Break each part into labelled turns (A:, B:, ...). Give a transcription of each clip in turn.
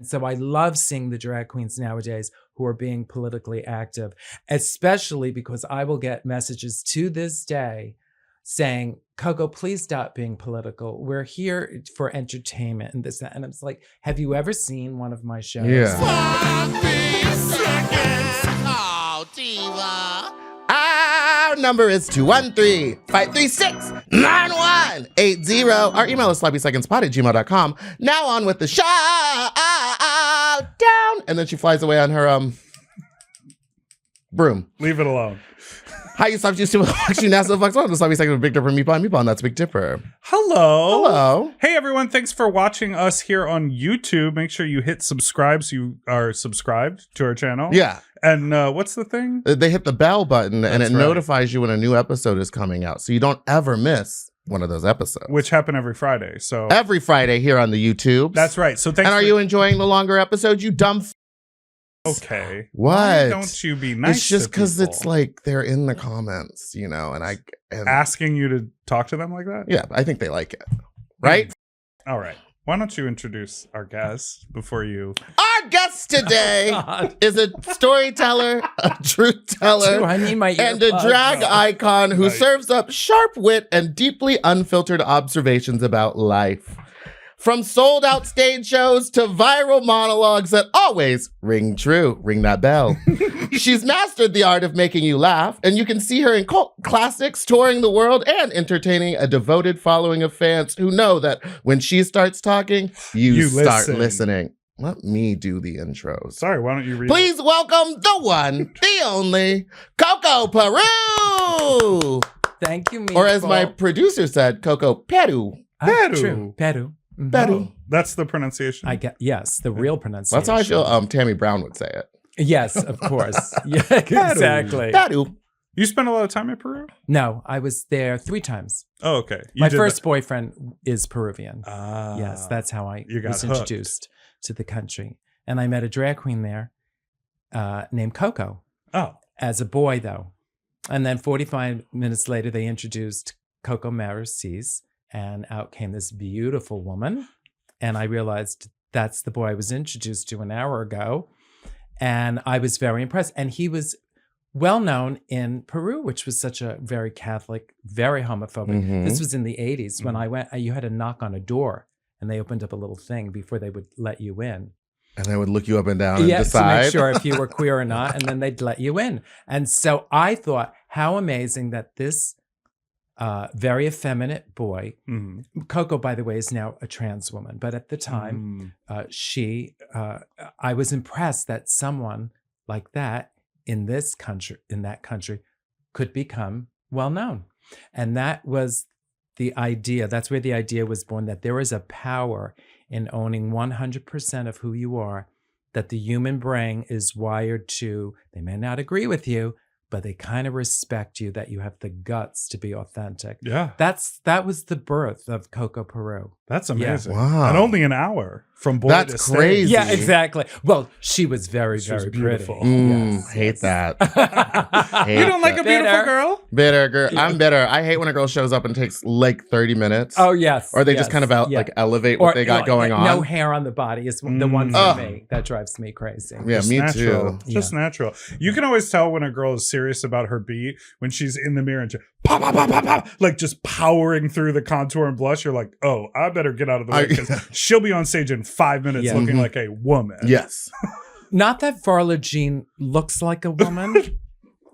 A: So I love seeing the drag queens nowadays who are being politically active, especially because I will get messages to this day saying, Coco, please stop being political. We're here for entertainment and this, that. And it's like, have you ever seen one of my shows?
B: Yeah. 40 seconds. Oh, diva. Our number is 213-536-9180. Our email is sloppysecondspot@gmail.com. Now on with the show. Down. And then she flies away on her broom.
C: Leave it alone.
B: Hi, you stop used to watching National Fox 1. The Sloppy Second with Big Dipper and Meatball, and that's Big Dipper.
C: Hello.
B: Hello.
C: Hey, everyone. Thanks for watching us here on YouTube. Make sure you hit subscribe so you are subscribed to our channel.
B: Yeah.
C: And what's the thing?
B: They hit the bell button, and it
C: right.
B: notifies you when a new episode is coming out, so you don't ever miss one of those episodes.
C: Which happen every Friday. So
B: every Friday here on the YouTube.
C: That's right. So thanks.
B: And are you enjoying the longer episodes, you dumb
C: Okay.
B: What?
C: Why don't you be nice?
B: It's just because
C: because
B: it's like they're in the comments, and
C: asking you to talk to them like that.
B: Yeah, I think they like it, right?
C: All right. Why don't you introduce our guest before you?
B: Our guest today is a storyteller, a truth teller, and a drag icon who serves up sharp wit and deeply unfiltered observations about life. From sold out stage shows to viral monologues that always ring true. Ring that bell. She's mastered the art of making you laugh, and you can see her in cult classics, touring the world, and entertaining a devoted following of fans who know that when she starts talking, you start listening. Let me do the intros.
C: Sorry, why don't you read
B: Please welcome the one, the only, Coco Peru!
A: Thank you, Meatball.
B: Or as my producer said, Coco Peru.
A: True. Peru.
B: Mm-hmm. Peru.
C: Oh, that's the pronunciation.
A: Yes, the real pronunciation.
B: That's how I feel Tammy Brown would say it.
A: Yes, of course. Yeah, exactly.
B: Peru.
C: You spent a lot of time in Peru?
A: No, I was there 3 times.
C: Oh, okay.
A: My first boyfriend is Peruvian.
C: Ah.
A: Yes, that's how I was
C: hooked.
A: introduced to the country. And I met a drag queen there named Coco.
C: Oh.
A: As a boy, though. And then 45 minutes later, they introduced Coco Maricis. And out came this beautiful woman. And I realized that's the boy I was introduced to an hour ago. And I was very impressed. And he was well known in Peru, which was such a very Catholic, very homophobic.
B: Mm-hmm.
A: This was in the 80s. When I went, you had to knock on a door and they opened up a little thing before they would let you in.
B: And they would look you up and down and decide.
A: To make sure if you were queer or not. And then they'd let you in. And so I thought, how amazing that this very effeminate boy. Mm-hmm. Coco, by the way, is now a trans woman. But at the time, I was impressed that someone like that in that country, could become well known. And that was the idea. That's where the idea was born, that there is a power in owning 100% of who you are, that the human brain is wired to, they may not agree with you, but they kind of respect you, that you have the guts to be authentic.
C: Yeah.
A: That was the birth of Coco Peru.
C: That's amazing.
B: Yeah. Wow.
C: And only an hour from boy to stage.
B: Crazy.
A: Yeah, exactly. Well, she was very, very
C: beautiful.
A: pretty.
B: Yes, hate that.
C: You don't like a beautiful girl?
B: Bitter girl. I'm bitter. I hate when a girl shows up and takes like 30 minutes.
A: Oh, yes.
B: Or they just kind of like elevate what they got going on.
A: No hair on the body is the one for me. That drives me crazy.
B: Yeah,
C: just
B: me
C: natural.
B: too.
C: Just natural. You can always tell when a girl is serious about her beat when she's in the mirror and just pop, pop, pop, pop, pop, like just powering through the contour and blush. You're like, oh, I better get out of the way because she'll be on stage in 5 minutes looking like a woman.
B: Yes.
A: Not that Varla Jean looks like a woman.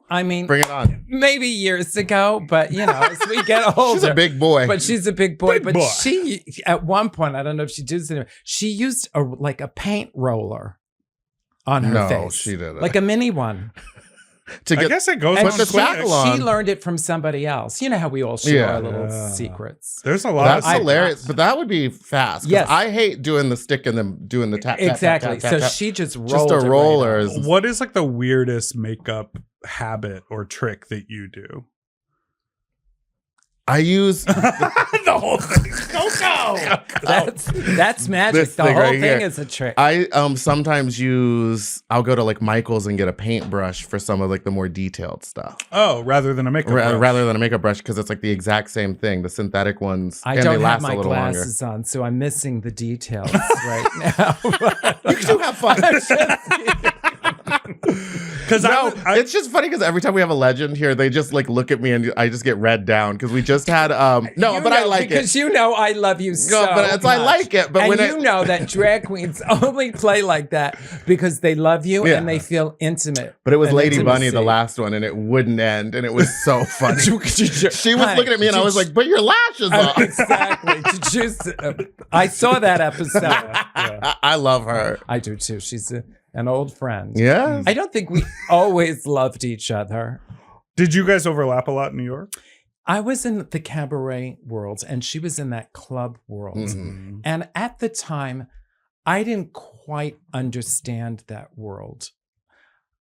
A: I mean,
B: bring it on.
A: Maybe years ago, but as we get older,
B: she's a big boy.
A: But she's a big boy. She, at one point, I don't know if she did this, she used a paint roller on her face. No,
B: she didn't.
A: Like a mini one.
C: I guess it goes on
A: She learned it from somebody else. You know how we all share our little secrets.
C: There's a lot.
B: That's hilarious, but that would be fast. Yes, I hate doing the stick and then doing the tap.
A: Exactly.
B: Tap, tap,
A: so
B: tap.
A: she just rolled
B: just a roller.
A: Right.
C: What is like the weirdest makeup habit or trick that you do?
B: I use
C: the whole thing.
A: That's magic.
B: This
A: The
B: thing
A: whole
B: right
A: thing
B: here.
A: is a trick.
B: I sometimes I'll go to like Michael's and get a paintbrush for some of like the more detailed stuff.
C: Oh, rather than a makeup brush.
B: Rather than a makeup brush, because it's like the exact same thing. The synthetic ones,
A: I
B: and
A: don't
B: they
A: have
B: last
A: my
B: a little longer.
A: glasses on, so I'm missing the details right now.
B: You can have fun.
C: Because
B: it's just funny because every time we have a legend here, they just like look at me and I just get read down because we just had I like
A: because
B: it.
A: you know I love you so
B: But it's,
A: much.
B: I like it. But
A: and
B: when
A: you know that drag queens only play like that because they love you and they feel intimate.
B: But it was
A: and
B: Lady Bunny,
A: intimacy.
B: the last one, and it wouldn't end, and it was so funny. She was looking at me, and I was like, "But your lashes off."
A: Exactly. I saw that episode.
B: I love her.
A: I do too. She's an old friend.
B: Yeah.
A: I don't think we always loved each other.
C: Did you guys overlap a lot in New York?
A: I was in the cabaret world and she was in that club world.
B: Mm-hmm.
A: And at the time, I didn't quite understand that world.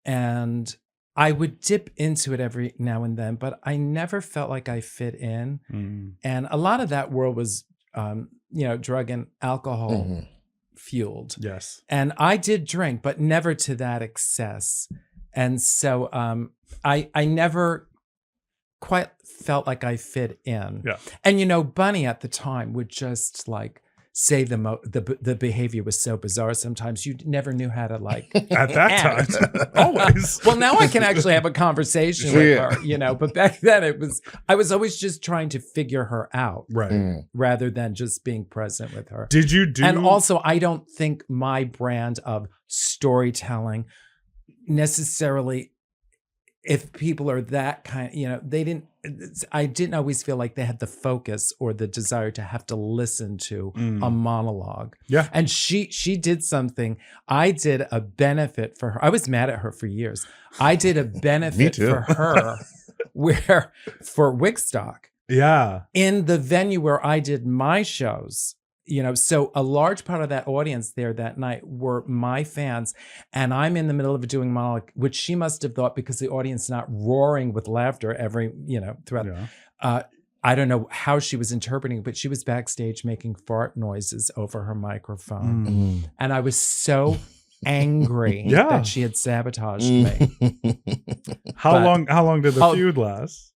A: And I would dip into it every now and then, but I never felt like I fit in. And a lot of that world was, drug and alcohol fueled.
C: Yes.
A: And I did drink, but never to that excess. And so I never quite felt like I fit in.
C: Yeah.
A: And Bunny at the time would just like say the behavior was so bizarre sometimes you never knew how to like
C: at that time. Always.
A: Well, now I can actually have a conversation with her, but back then I was always just trying to figure her out.
C: Right.
A: Rather than just being present with her.
C: Did you do
A: And also I don't think my brand of storytelling necessarily, if people are that kind, I didn't always feel like they had the focus or the desire to have to listen to a monologue.
C: Yeah.
A: And she did something. I did a benefit for her. I was mad at her for years. I did a benefit for her for Wigstock.
C: Yeah.
A: In the venue where I did my shows. So a large part of that audience there that night were my fans, and I'm in the middle of doing monologue, which she must have thought because the audience not roaring with laughter throughout.
C: Yeah.
A: I don't know how she was interpreting it, but she was backstage making fart noises over her microphone, and I was so angry that she had sabotaged me.
C: How long did the feud last?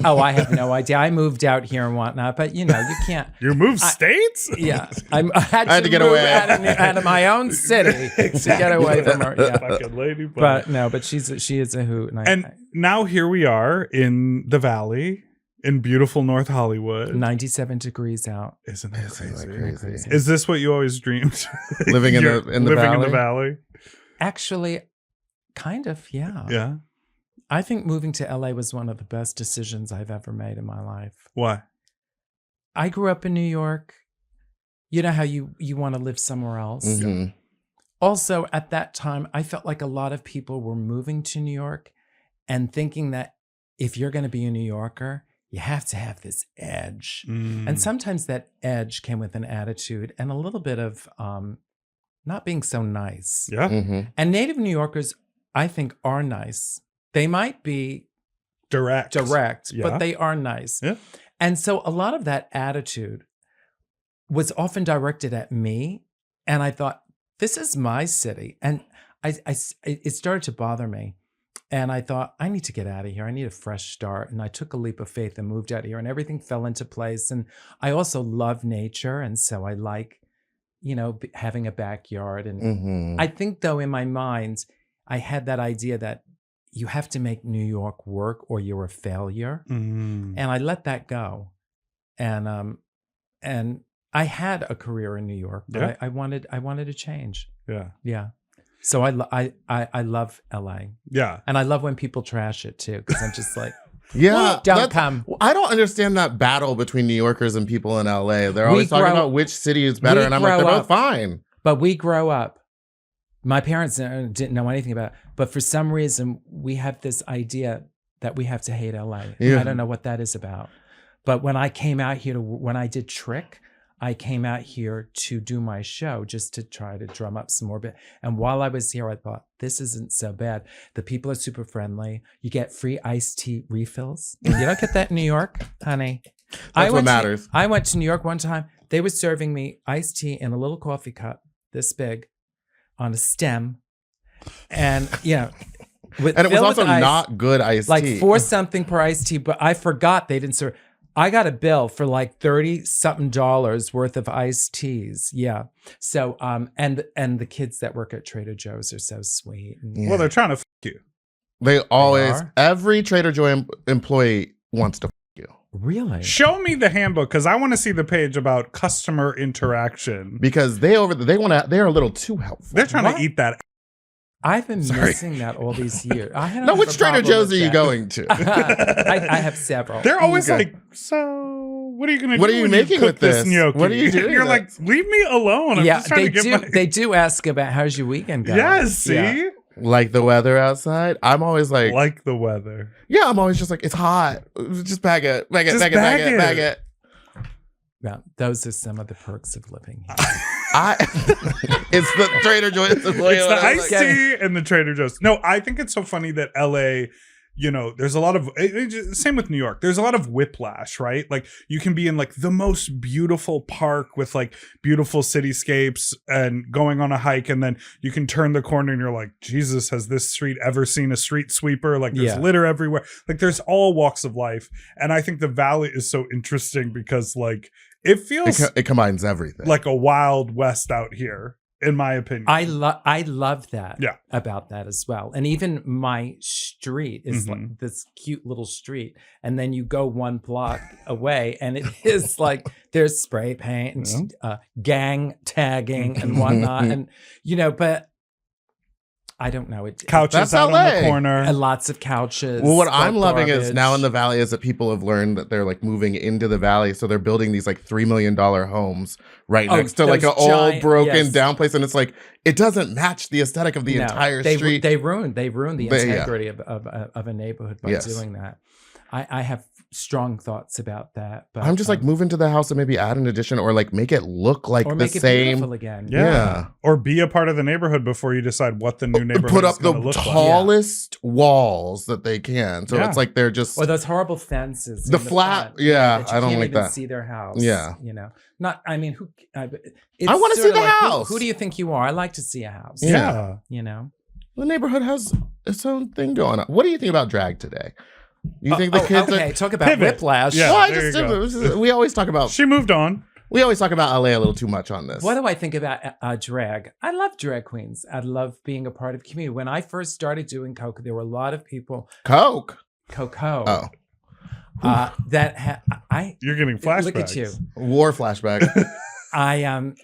A: Oh, I have no idea. I moved out here and whatnot, but you can't.
C: You moved states?
A: Yeah, I had to get away out of my own city to get away from her. Yeah.
C: Fucking lady,
A: but she is a hoot.
C: And now here we are in the Valley in beautiful North Hollywood.
A: 97 degrees out.
C: Isn't that crazy? Is this what you always dreamed?
B: Living in the
C: Valley?
A: Actually, kind of. Yeah.
C: Yeah.
A: I think moving to LA was one of the best decisions I've ever made in my life.
C: Why?
A: I grew up in New York. You know how you want to live somewhere else.
B: Mm-hmm.
A: Also, at that time, I felt like a lot of people were moving to New York and thinking that if you're going to be a New Yorker, you have to have this edge. And sometimes that edge came with an attitude and a little bit of not being so nice.
C: Yeah.
B: Mm-hmm.
A: And native New Yorkers, I think, are nice. They might be direct, but they are nice.
C: Yeah.
A: And so a lot of that attitude was often directed at me. And I thought, this is my city. And it started to bother me. And I thought, I need to get out of here. I need a fresh start. And I took a leap of faith and moved out here and everything fell into place. And I also love nature. And so I like, having a backyard. And I think though, in my mind, I had that idea that you have to make New York work or you're a failure. And I let that go. And I had a career in New York, but I wanted to change.
C: Yeah.
A: Yeah. So I love LA.
C: Yeah.
A: And I love when people trash it too, because I'm just like,
B: yeah,
A: don't come.
B: I don't understand that battle between New Yorkers and people in LA. They're always talking about which city is better. And I'm like, they're both fine.
A: But we grow up. My parents didn't know anything about it, but for some reason we have this idea that we have to hate LA. Yeah. I don't know what that is about. But when I came out here when I did Trick, I came out here to do my show just to try to drum up some more bit. And while I was here, I thought, this isn't so bad. The people are super friendly. You get free iced tea refills. You don't get that in New York, honey.
B: That's what matters.
A: I went to New York one time. They were serving me iced tea in a little coffee cup, this big, on a stem. And, and
B: it was also not good iced tea.
A: Like $4 per iced tea, but I forgot they didn't serve. I got a bill for like $30-something worth of iced teas. Yeah. So, and the kids that work at Trader Joe's are so sweet.
C: Well, they're trying to f you.
B: They always, every Trader Joe employee wants to f you.
A: Really?
C: Show me the handbook because I want to see the page about customer interaction.
B: Because they're a little too helpful.
C: They're trying to eat that.
A: I've been missing that all these years.
B: Now, which Trader Joe's are you going to?
A: I have several.
C: They're always like, so what are you going to do?
B: What are you making with this?
C: Gnocchi?
B: What are you doing?
C: You're like, leave me alone. I'm just trying to get
A: they do ask about how's your weekend going.
C: Yes, see?
A: Yeah.
B: Like the weather outside? I'm always like
C: the weather.
B: Yeah, I'm always just like, it's hot. Just bag it.
A: Well, those are some of the perks of living here.
B: It's the Trader Joe's. It's
C: the iced tea and the Trader Joe's. No, I think it's so funny that LA, there's a lot of, same with New York. There's a lot of whiplash, right? Like you can be in like the most beautiful park with like beautiful cityscapes and going on a hike. And then you can turn the corner and you're like, Jesus, has this street ever seen a street sweeper? Like there's litter everywhere. Like there's all walks of life. And I think the Valley is so interesting because like, it feels
B: it combines everything,
C: like a Wild West out here, in my opinion.
A: I love that about that as well. And even my street is like this cute little street. And then you go one block away and it is like there's spray paint and gang tagging and whatnot. And, but I don't know.
C: Couches out on the corner.
A: And lots of couches.
B: Well, what I'm loving is now in the Valley is that people have learned that they're like moving into the Valley. So they're building these like $3 million homes right next to like an old broken down place. And it's like, it doesn't match the aesthetic of the entire street.
A: They ruined the integrity of a neighborhood by doing that. I have strong thoughts about that. But
B: I'm just like move into the house and maybe add an addition or like make it look like the same.
A: Beautiful again.
C: Yeah. Or be a part of the neighborhood before you decide what the new neighborhood
B: put up
C: is going to look like.
B: The tallest walls that they can. So it's like they're just.
A: Or those horrible fences.
B: The flat. I don't like that.
A: See their house.
B: Yeah.
A: Not, I mean, who.
B: I want to see the house.
A: Who do you think you are? I like to see a house.
B: Yeah.
A: The
B: neighborhood has its own thing going on. What do you think about drag today? You think the kids
A: are... talk about whiplash.
C: Yeah,
B: we always talk about...
C: She moved on.
B: We always talk about LA a little too much on this.
A: What do I think about drag? I love drag queens. I love being a part of the community. When I first started doing Coco, there were a lot of people...
B: Coco.
A: Oh.
C: You're getting flashbacks.
A: Look at you.
B: War flashback.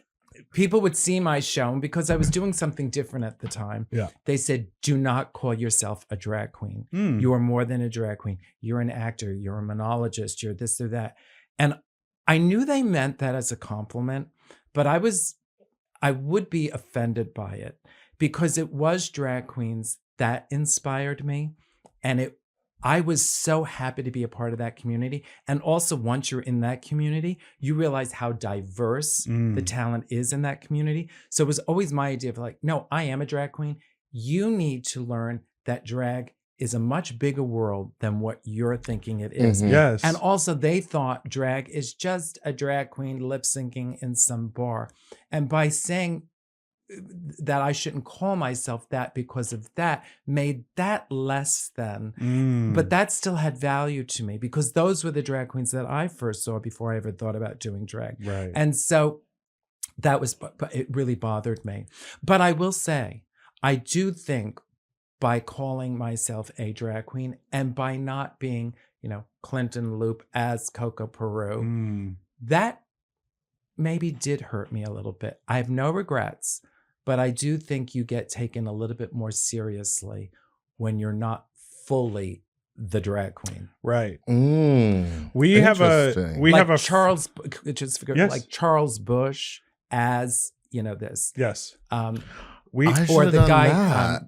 A: People would see my show, and because I was doing something different at the time, they said, do not call yourself a drag queen. You are more than a drag queen. You're an actor. You're a monologist. You're this or that. And I knew they meant that as a compliment, but I would be offended by it because it was drag queens that inspired me. And I was so happy to be a part of that community. And also, once you're in that community, you realize how diverse the talent is in that community. So it was always my idea of like, no, I am a drag queen. You need to learn that drag is a much bigger world than what you're thinking it is.
C: Yes.
A: And also, they thought drag is just a drag queen lip syncing in some bar. And by saying that I shouldn't call myself that because of that made that less than, but that still had value to me because those were the drag queens that I first saw before I ever thought about doing drag.
C: Right.
A: And so it really bothered me. But I will say, I do think by calling myself a drag queen and by not being, Clinton Loop as Coco Peru, that maybe did hurt me a little bit. I have no regrets. But I do think you get taken a little bit more seriously when you're not fully the drag queen.
C: Right.
B: We
C: have a
A: Charles, like Charles Bush as this.
C: Yes.
B: Or the guy.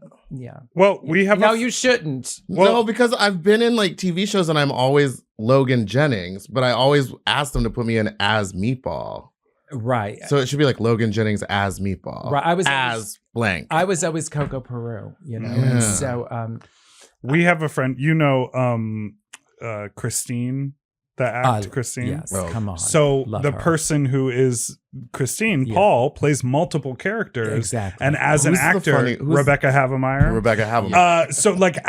C: Well, we have.
A: No, you shouldn't.
B: No, because I've been in like TV shows and I'm always Logan Jennings, but I always ask them to put me in as Meatball.
A: Right.
B: So it should be like Logan Jennings as Meatball.
A: Right. I was
B: as blank.
A: I was always Coco Peru, and so
C: we have a friend, Christine, the act Christine.
A: Yes, come on.
C: So
A: Love
C: the
A: her.
C: person who is Christine, Paul, plays multiple characters.
A: Exactly.
C: And as an actor, Rebecca Havemeyer. So like,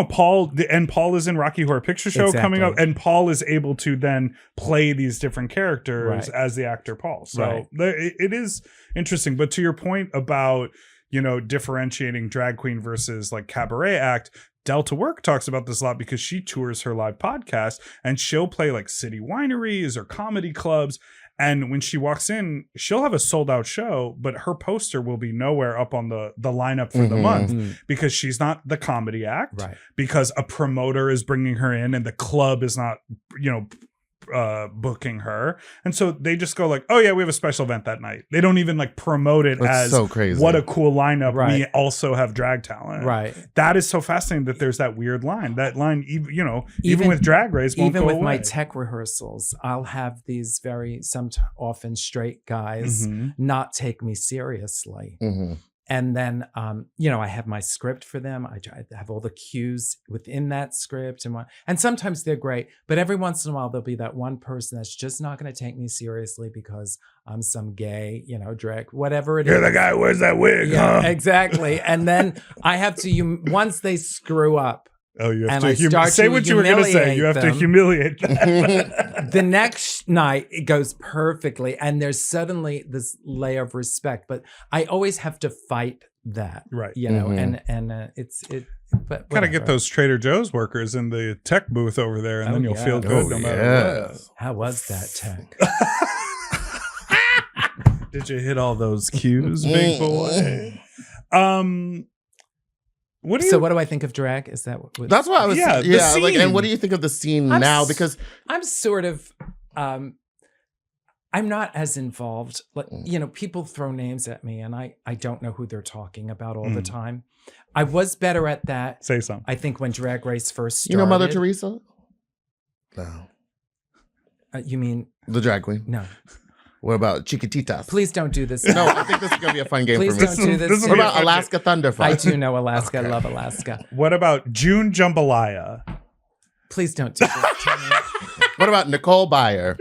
C: Paul, and Paul is in Rocky Horror Picture Show coming up, and Paul is able to then play these different characters as the actor Paul. So it is interesting. But to your point about, differentiating drag queen versus like cabaret act, Delta Work talks about this a lot because she tours her live podcast and she'll play like city wineries or comedy clubs. And when she walks in, she'll have a sold out show, but her poster will be nowhere up on the lineup for the month because she's not the comedy act, because a promoter is bringing her in and the club is not, booking her. And so they just go like, oh yeah, we have a special event that night. They don't even like promote it as
B: so crazy.
C: What a cool lineup. We also have drag talent.
A: Right.
C: That is so fascinating that there's that weird line. That line, even with Drag Race, won't
A: even
C: go
A: with
C: away.
A: my tech rehearsals, I'll have these often straight guys not take me seriously. And then, I have my script for them. I try to have all the cues within that script. And sometimes they're great. But every once in a while, there'll be that one person that's just not going to take me seriously because I'm some gay, drag, whatever it is.
C: You're the guy who wears that wig,
A: huh? Exactly. And then I have to, once they screw up,
C: you have to say what you were going to say. You have to humiliate them.
A: The next night, it goes perfectly. And there's suddenly this layer of respect. But I always have to fight that. Right. And but
C: gotta get those Trader Joe's workers in the tech booth over there, and then you'll feel good no matter what.
A: How was that tech?
C: Did you hit all those cues, big boy? What do I think of drag? Is that what?
B: That's what I was. Yeah. Like, and what do you think of the scene now? Because
A: I'm sort of, I'm not as involved. Like, people throw names at me, and I don't know who they're talking about all the time. I was better at that.
C: Say something.
A: I think when Drag Race first started.
B: Mother Teresa? No.
A: You mean
B: the drag queen?
A: No.
B: What about Chiquititas?
A: Please don't do this.
B: No, I think this is going to be a fun game for me.
A: Please don't do this.
B: What about Alaska Thunderfuck?
A: I do know Alaska. Okay. I love Alaska.
C: What about June Jambalaya?
A: Please don't do this.
B: What about Nicole Byer?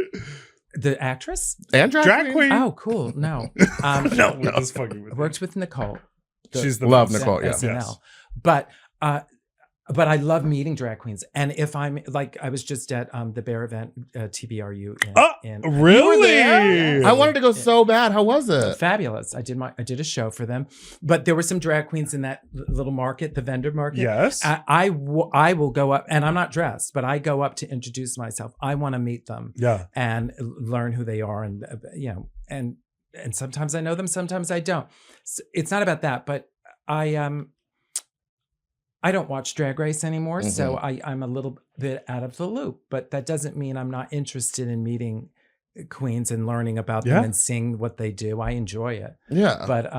A: The actress?
B: And drag queen?
A: Oh, cool. No.
C: No. I was fucking with
A: worked with Nicole.
B: She's the love Nicole, yeah.
A: SNL. Yes. But I love meeting drag queens. And if I'm like, I was just at the Bear event, TBRU.
C: Really?
B: I wanted to go so bad. How was it?
A: Fabulous. I did a show for them, but there were some drag queens in that little market, the vendor market.
C: Yes.
A: I will go up, and I'm not dressed, but I go up to introduce myself. I want to meet them.
C: Yeah.
A: And learn who they are, and and sometimes I know them, sometimes I don't. So it's not about that, but I don't watch Drag Race anymore, so I'm a little bit out of the loop. But that doesn't mean I'm not interested in meeting queens and learning about them and seeing what they do. I enjoy it.
B: Yeah.
A: But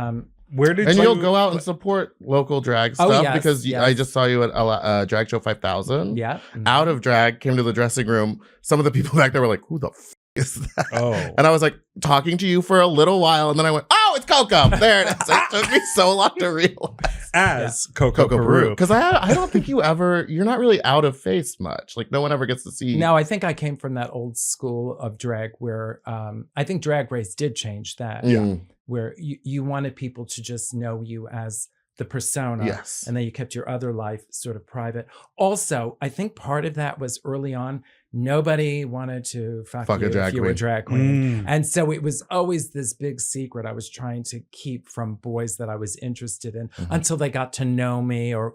B: you'll go out and support local drag stuff because I just saw you at Drag Show 5000.
A: Yeah. Mm-hmm.
B: Out of drag, came to the dressing room. Some of the people back there were like, "Who the f is that?"
C: Oh.
B: And I was like talking to you for a little while, and then I went, "Oh, it's Coco." There it is. It took me so long to realize.
C: As Coco Peru.
B: Because I don't think you're not really out of face much. Like no one ever gets to see.
A: No, I think I came from that old school of drag where I think Drag Race did change that.
B: Yeah.
A: Where you wanted people to just know you as the persona.
B: Yes.
A: And then you kept your other life sort of private. Also, I think part of that was early on, nobody wanted to fuck you if you were a drag queen. And so it was always this big secret I was trying to keep from boys that I was interested in until they got to know me, or,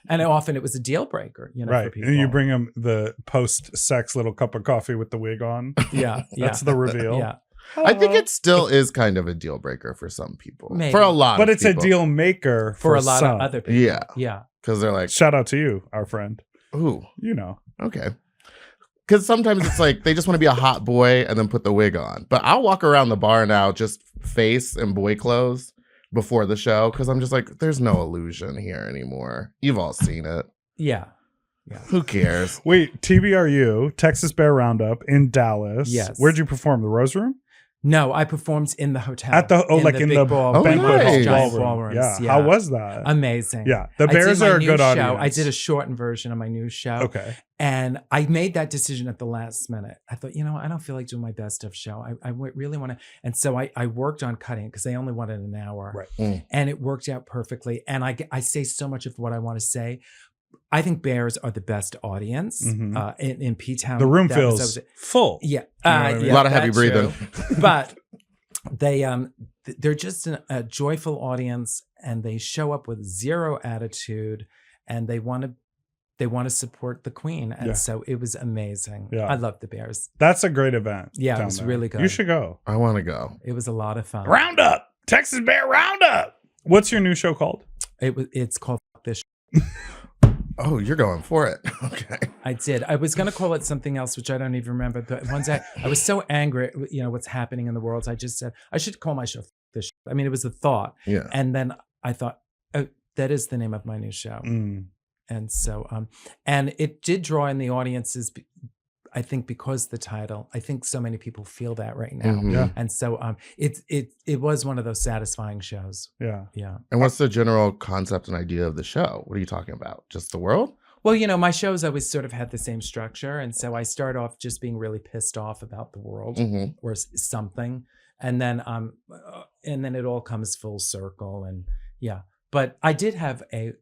A: and often it was a deal breaker,
C: right.
A: For people.
C: And you bring them the post-sex little cup of coffee with the wig on.
A: Yeah.
C: That's the reveal.
A: Yeah.
B: I think it still is kind of a deal breaker for some people.
A: Maybe.
B: For a lot
C: but
B: of
C: it's
B: people.
C: A deal maker
A: for a lot
C: some.
A: of other people.
B: Yeah.
A: Yeah.
B: Because they're like,
C: shout out to you, our friend.
B: Who?
C: Okay.
B: Because sometimes it's like they just want to be a hot boy and then put the wig on. But I'll walk around the bar now just face and boy clothes before the show because I'm just like, there's no illusion here anymore. You've all seen it.
A: Yeah. Yeah.
B: Who cares?
C: Wait, TBRU, Texas Bear Roundup in Dallas.
A: Yes.
C: Where'd you perform? The Rose Room?
A: No, I performed in the hotel.
C: At the banquet
B: nice.
C: ballroom. Yeah. How was that?
A: Amazing.
C: Yeah. The Bears are a good audience.
A: I did a shortened version of my new show.
C: Okay.
A: And I made that decision at the last minute. I thought, I don't feel like doing my best of show. I really want to. And so I worked on cutting it because they only wanted an hour.
C: Right.
A: And it worked out perfectly. And I say so much of what I want to say. I think Bears are the best audience in P-Town.
C: The room feels full.
A: Yeah.
B: A lot of heavy breathing.
A: But they're just a joyful audience, and they show up with zero attitude, and they want to support the Queen. And so it was amazing. Yeah. I love the Bears.
C: That's a great event.
A: Yeah, it was really good.
C: You should go.
B: I want to go.
A: It was a lot of fun.
C: Roundup. Texas Bear Roundup. What's your new show called?
A: It's called This.
B: Oh, you're going for it. Okay.
A: I did. I was going to call it something else, which I don't even remember. But once I was so angry at, what's happening in the world. I just said, I should call my show This. I mean, it was a thought.
B: Yeah.
A: And then I thought, oh, that is the name of my new show. And so, and it did draw in the audiences, I think, because the title. I think so many people feel that right now.
C: Yeah.
A: And so it was one of those satisfying shows.
C: Yeah.
A: Yeah.
B: And what's the general concept and idea of the show? What are you talking about? Just the world?
A: Well, my shows always sort of had the same structure. And so I start off just being really pissed off about the world or something. And then it all comes full circle. And yeah. But I did have a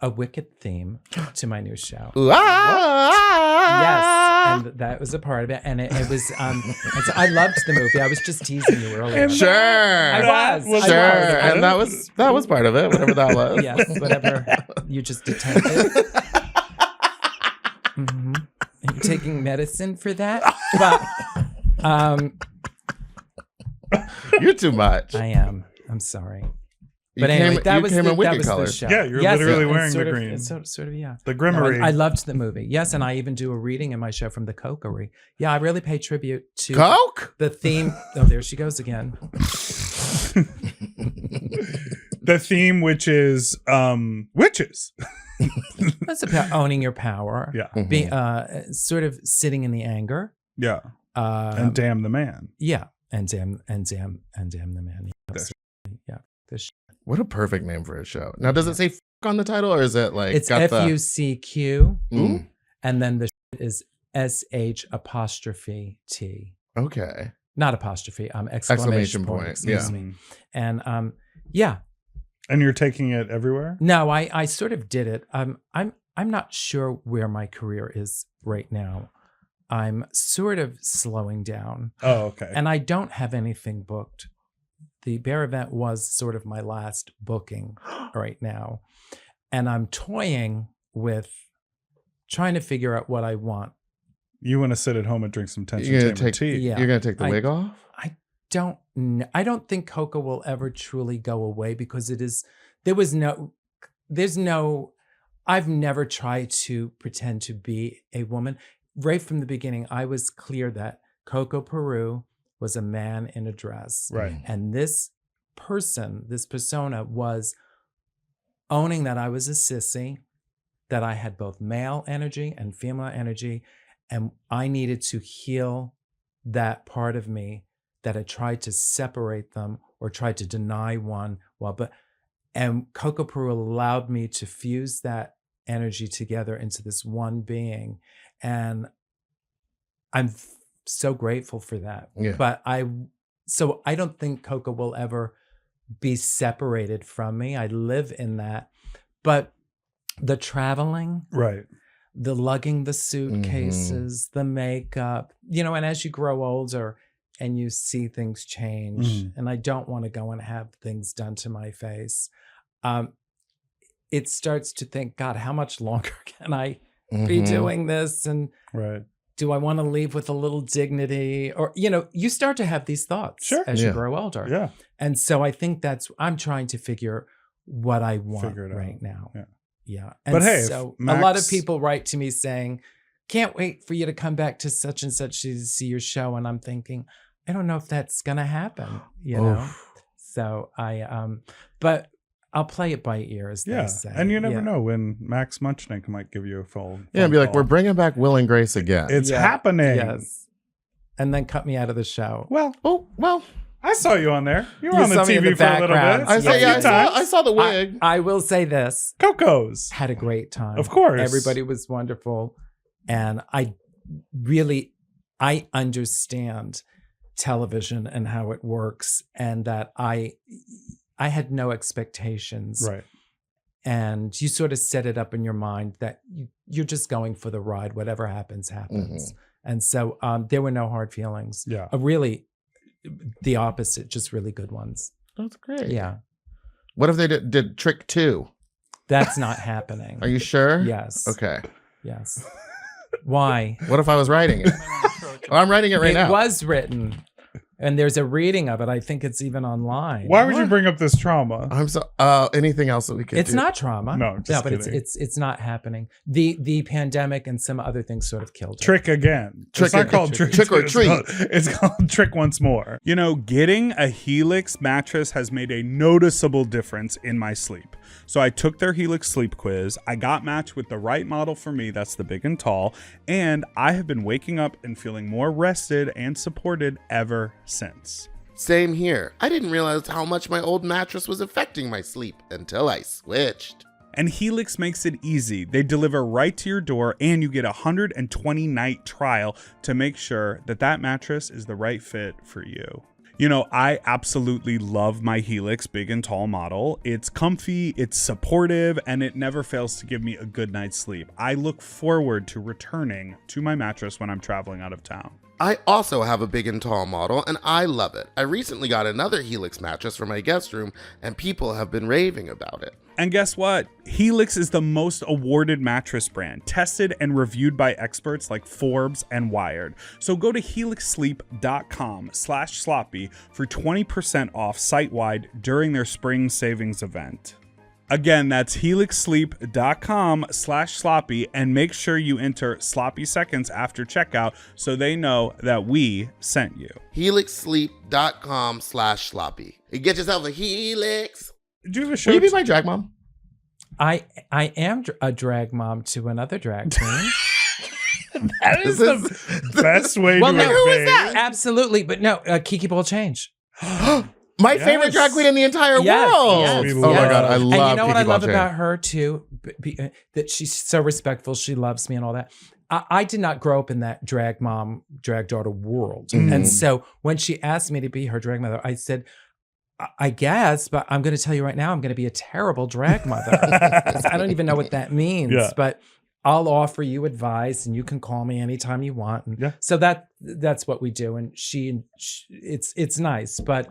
A: wicked theme to my new show. Yes. And that was a part of it. And it was, and so I loved the movie. I was just teasing you earlier.
B: Sure.
A: I was.
B: And that was part of it, whatever that was.
A: Yes, whatever you just detected. Are you taking medicine for that? But,
B: you're too much.
A: I am. I'm sorry. But anyway, that was the show.
C: Yeah, you're literally wearing the green.
A: It's sort of, yeah.
C: The Grimmery.
A: I loved the movie. Yes, and I even do a reading in my show from the Cokery. Yeah, I really pay tribute to
B: Coke?
A: The theme. Oh, there she goes again.
C: The theme, which is witches.
A: That's about owning your power.
C: Yeah.
A: Being sort of sitting in the anger.
C: Yeah. And damn the man.
A: Yeah. And damn the man. Yeah.
B: What a perfect name for a show. Now, does it say f*** on the title, or is it like
A: it's FUCQ, and then the is SH apostrophe T.
B: Okay.
A: Not apostrophe. Exclamation point. Excuse me. And yeah.
C: And you're taking it everywhere?
A: No, I sort of did it. I'm not sure where my career is right now. I'm sort of slowing down.
C: Oh, okay.
A: And I don't have anything booked. The Bear event was sort of my last booking right now. And I'm toying with trying to figure out what I want.
C: You want to sit at home and drink some tension tea.
B: Yeah. You're going to take the wig off?
A: I don't think Coco will ever truly go away because I've never tried to pretend to be a woman. Right from the beginning, I was clear that Coco Peru was a man in a dress.
C: Right.
A: And this persona was owning that I was a sissy, that I had both male energy and female energy, and I needed to heal that part of me that had tried to separate them or tried to deny one. And Coco Peru allowed me to fuse that energy together into this one being. And I'm so grateful for that.
B: Yeah.
A: But I don't think Coco will ever be separated from me. I live in that. But the traveling,
C: right,
A: the lugging the suitcases, the makeup, and as you grow older and you see things change, and I don't want to go and have things done to my face, it starts to think, God, how much longer can I be doing this? And
C: right.
A: Do I want to leave with a little dignity? Or, you start to have these thoughts as you grow older.
C: Yeah.
A: And so I think I'm trying to figure what I want right now.
C: Yeah.
A: Yeah. And
C: but hey,
A: so a lot of people write to me saying, can't wait for you to come back to such and such to see your show. And I'm thinking, I don't know if that's going to happen, So but I'll play it by ear, as they say.
C: And you never know when Max Munchnick might give you a phone.
B: Yeah, and be like, we're bringing back Will and Grace again.
C: It's happening.
A: Yes. and then cut me out of the show.
C: Well,
B: well.
C: I saw you on there. You were
A: You
C: on the
A: saw me in
C: TV
A: the
C: for a little bit.
A: background.
B: I saw the wig.
A: I will say this.
C: Coco's.
A: Had a great time.
C: Of course.
A: Everybody was wonderful. And I understand television and how it works, and that I had no expectations.
C: Right.
A: And you sort of set it up in your mind that you're just going for the ride. Whatever happens, happens. And so there were no hard feelings.
C: Yeah.
A: Really, the opposite, just really good ones.
B: That's great.
A: Yeah.
B: What if they did Trick 2?
A: That's not happening.
B: Are you sure?
A: Yes.
B: Okay.
A: Yes. Why?
B: What if I was writing it? I'm writing it right now.
A: It was written. And there's a reading of it. I think it's even online.
C: Why would you bring up this trauma?
B: I'm so anything else that we could
A: It's
B: do?
A: not trauma.
C: No, just
A: but
C: kidding.
A: it's not happening. The pandemic and some other things sort of killed it.
C: Trick again. It's not called trick.
B: Trick or treat.
C: It's called trick once more. You know, getting a Helix mattress has made a noticeable difference in my sleep. So I took their Helix sleep quiz. I got matched with the right model for me. That's the big and tall. And I have been waking up and feeling more rested and supported ever since.
B: Same here. I didn't realize how much my old mattress was affecting my sleep until I switched.
C: And Helix makes it easy. They deliver right to your door, and you get a 120-night trial to make sure that that mattress is the right fit for you. You know, I absolutely love my Helix big and tall model. It's comfy, it's supportive, and it never fails to give me a good night's sleep. I look forward to returning to my mattress when I'm traveling out of town.
B: I also have a big and tall model, and I love it. I recently got another Helix mattress for my guest room, and people have been raving about it.
C: And guess what? Helix is the most awarded mattress brand, tested and reviewed by experts like Forbes and Wired. So go to helixsleep.com/sloppy for 20% off site-wide during their spring savings event. Again, that's helixsleep.com/sloppy, and make sure you enter sloppy seconds after checkout so they know that we sent you.
B: helixsleep.com/sloppy. You get yourself a Helix.
C: Do you have a show?
B: Will you be my drag mom?
A: I am a drag mom to another drag queen.
C: That is the best way to
A: no,
C: who
B: is that?
A: Absolutely, but no, Kiki Ball Change.
B: My favorite drag queen in the entire world.
A: Yes.
B: Oh my God, I love
A: And you know what I
B: Kiki
A: love
B: Balchain.
A: about her too? That she's so respectful. She loves me and all that. I did not grow up in that drag mom, drag daughter world. And so when she asked me to be her drag mother, I said, I guess, but I'm going to tell you right now, I'm going to be a terrible drag mother. I don't even know what that means, but I'll offer you advice and you can call me anytime you want. And so that's what we do. And it's nice, but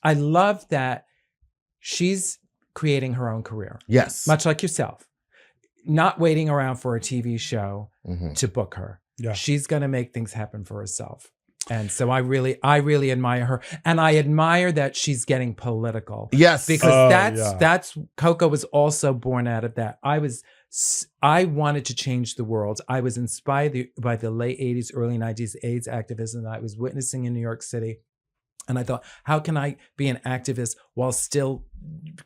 A: I love that she's creating her own career.
B: Yes.
A: Much like yourself, not waiting around for a TV show to book her.
C: Yeah.
A: She's going to make things happen for herself. And so I really admire her, and I admire that she's getting political.
B: Yes,
A: because that's Coco was also born out of that. I wanted to change the world. I was inspired by the late 80s, early 90s AIDS activism that I was witnessing in New York City. And I thought, how can I be an activist while still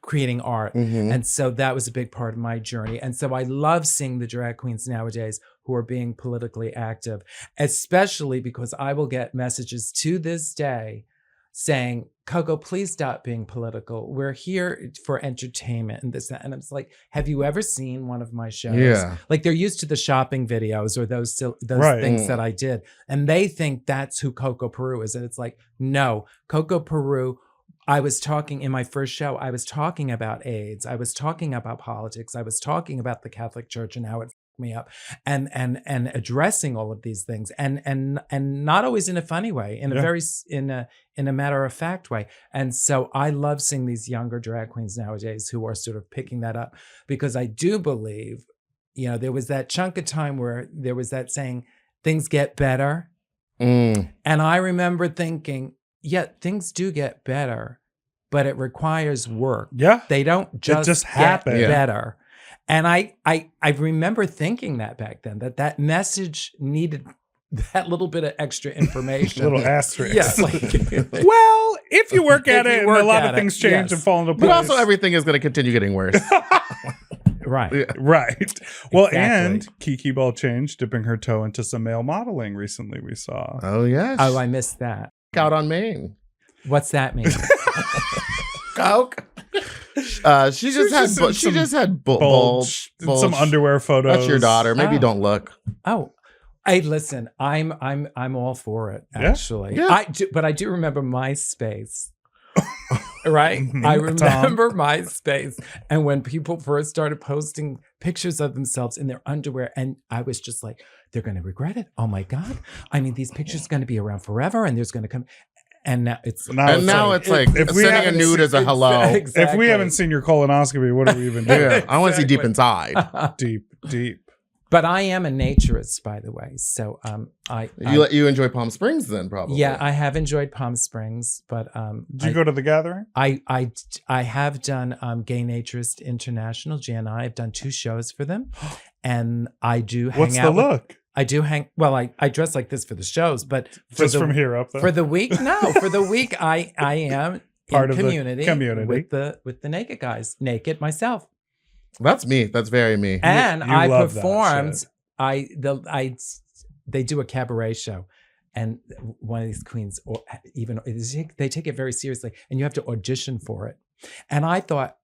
A: creating art? And so that was a big part of my journey. And so I love seeing the drag queens nowadays who are being politically active, especially because I will get messages to this day saying, Coco, please stop being political. We're here for entertainment and this, that. And it's like, have you ever seen one of my shows?
B: Yeah.
A: Like they're used to the shopping videos or those
C: Right.
A: things that I did. And they think that's who Coco Peru is. And it's like, no, Coco Peru, I was talking in my first show, I was talking about AIDS. I was talking about politics. I was talking about the Catholic Church and how it me up and addressing all of these things and not always in a funny way, in a very in a matter of fact way. And so I love seeing these younger drag queens nowadays who are sort of picking that up, because I do believe, you know, there was that chunk of time where there was that saying, things get better. And I remember thinking, yeah, things do get better, but it requires work.
C: Yeah.
A: They don't just
C: happen.
A: get better. And I remember thinking that back then, that message needed that little bit of extra information.
C: Little asterisk.
A: Yeah, like,
C: well, if you work at it, and a lot of
A: at
C: things
A: it,
C: change
A: yes.
C: and fall into place.
B: But also everything is going to continue getting worse.
A: Right.
B: Yeah.
C: Right. Well,
A: Exactly.
C: and Kiki Ball changed, dipping her toe into some male modeling recently, we saw.
B: Oh, yes.
A: Oh, I missed that.
B: Out on Maine.
A: What's that mean?
B: Coke. She just had bulge.
C: Some underwear photos.
B: That's your daughter. Maybe
A: Oh.
B: don't look.
A: Oh, hey, listen, I'm all for it. Actually,
B: Yeah.
A: but I do remember MySpace. Right,
C: Mhm.
A: I remember MySpace, and when people first started posting pictures of themselves in their underwear, and I was just like, they're going to regret it. Oh my god! I mean, these pictures are going to be around forever, and there's going to come. And now it's
B: Now it's like
C: if we
B: sending a
C: haven't
B: nude as a hello.
A: Exactly.
C: If we haven't seen your colonoscopy, what are we even doing?
B: Yeah, I want to see deep
A: Exactly.
B: inside.
C: Deep.
A: But I am a naturist, by the way. So
B: You enjoy Palm Springs then, probably.
A: yeah, I have enjoyed Palm Springs, but
C: Did you go to the gathering?
A: I have done Gay Naturist International, GNI. I've done 2 shows for them, and I do hang
C: What's
A: out.
C: the look?
A: I do hang. Well, I dress like this for the shows, but for
C: Just from here up there.
A: for the week, no, for the week, I am
C: Part
A: in
C: of the
A: community with the naked guys, naked myself,
B: That's me. That's very me.
A: and
C: you
A: I
C: love that
A: performed.
C: shit.
A: They do a cabaret show, and one of these queens, or even they take it very seriously, and you have to audition for it. And I thought,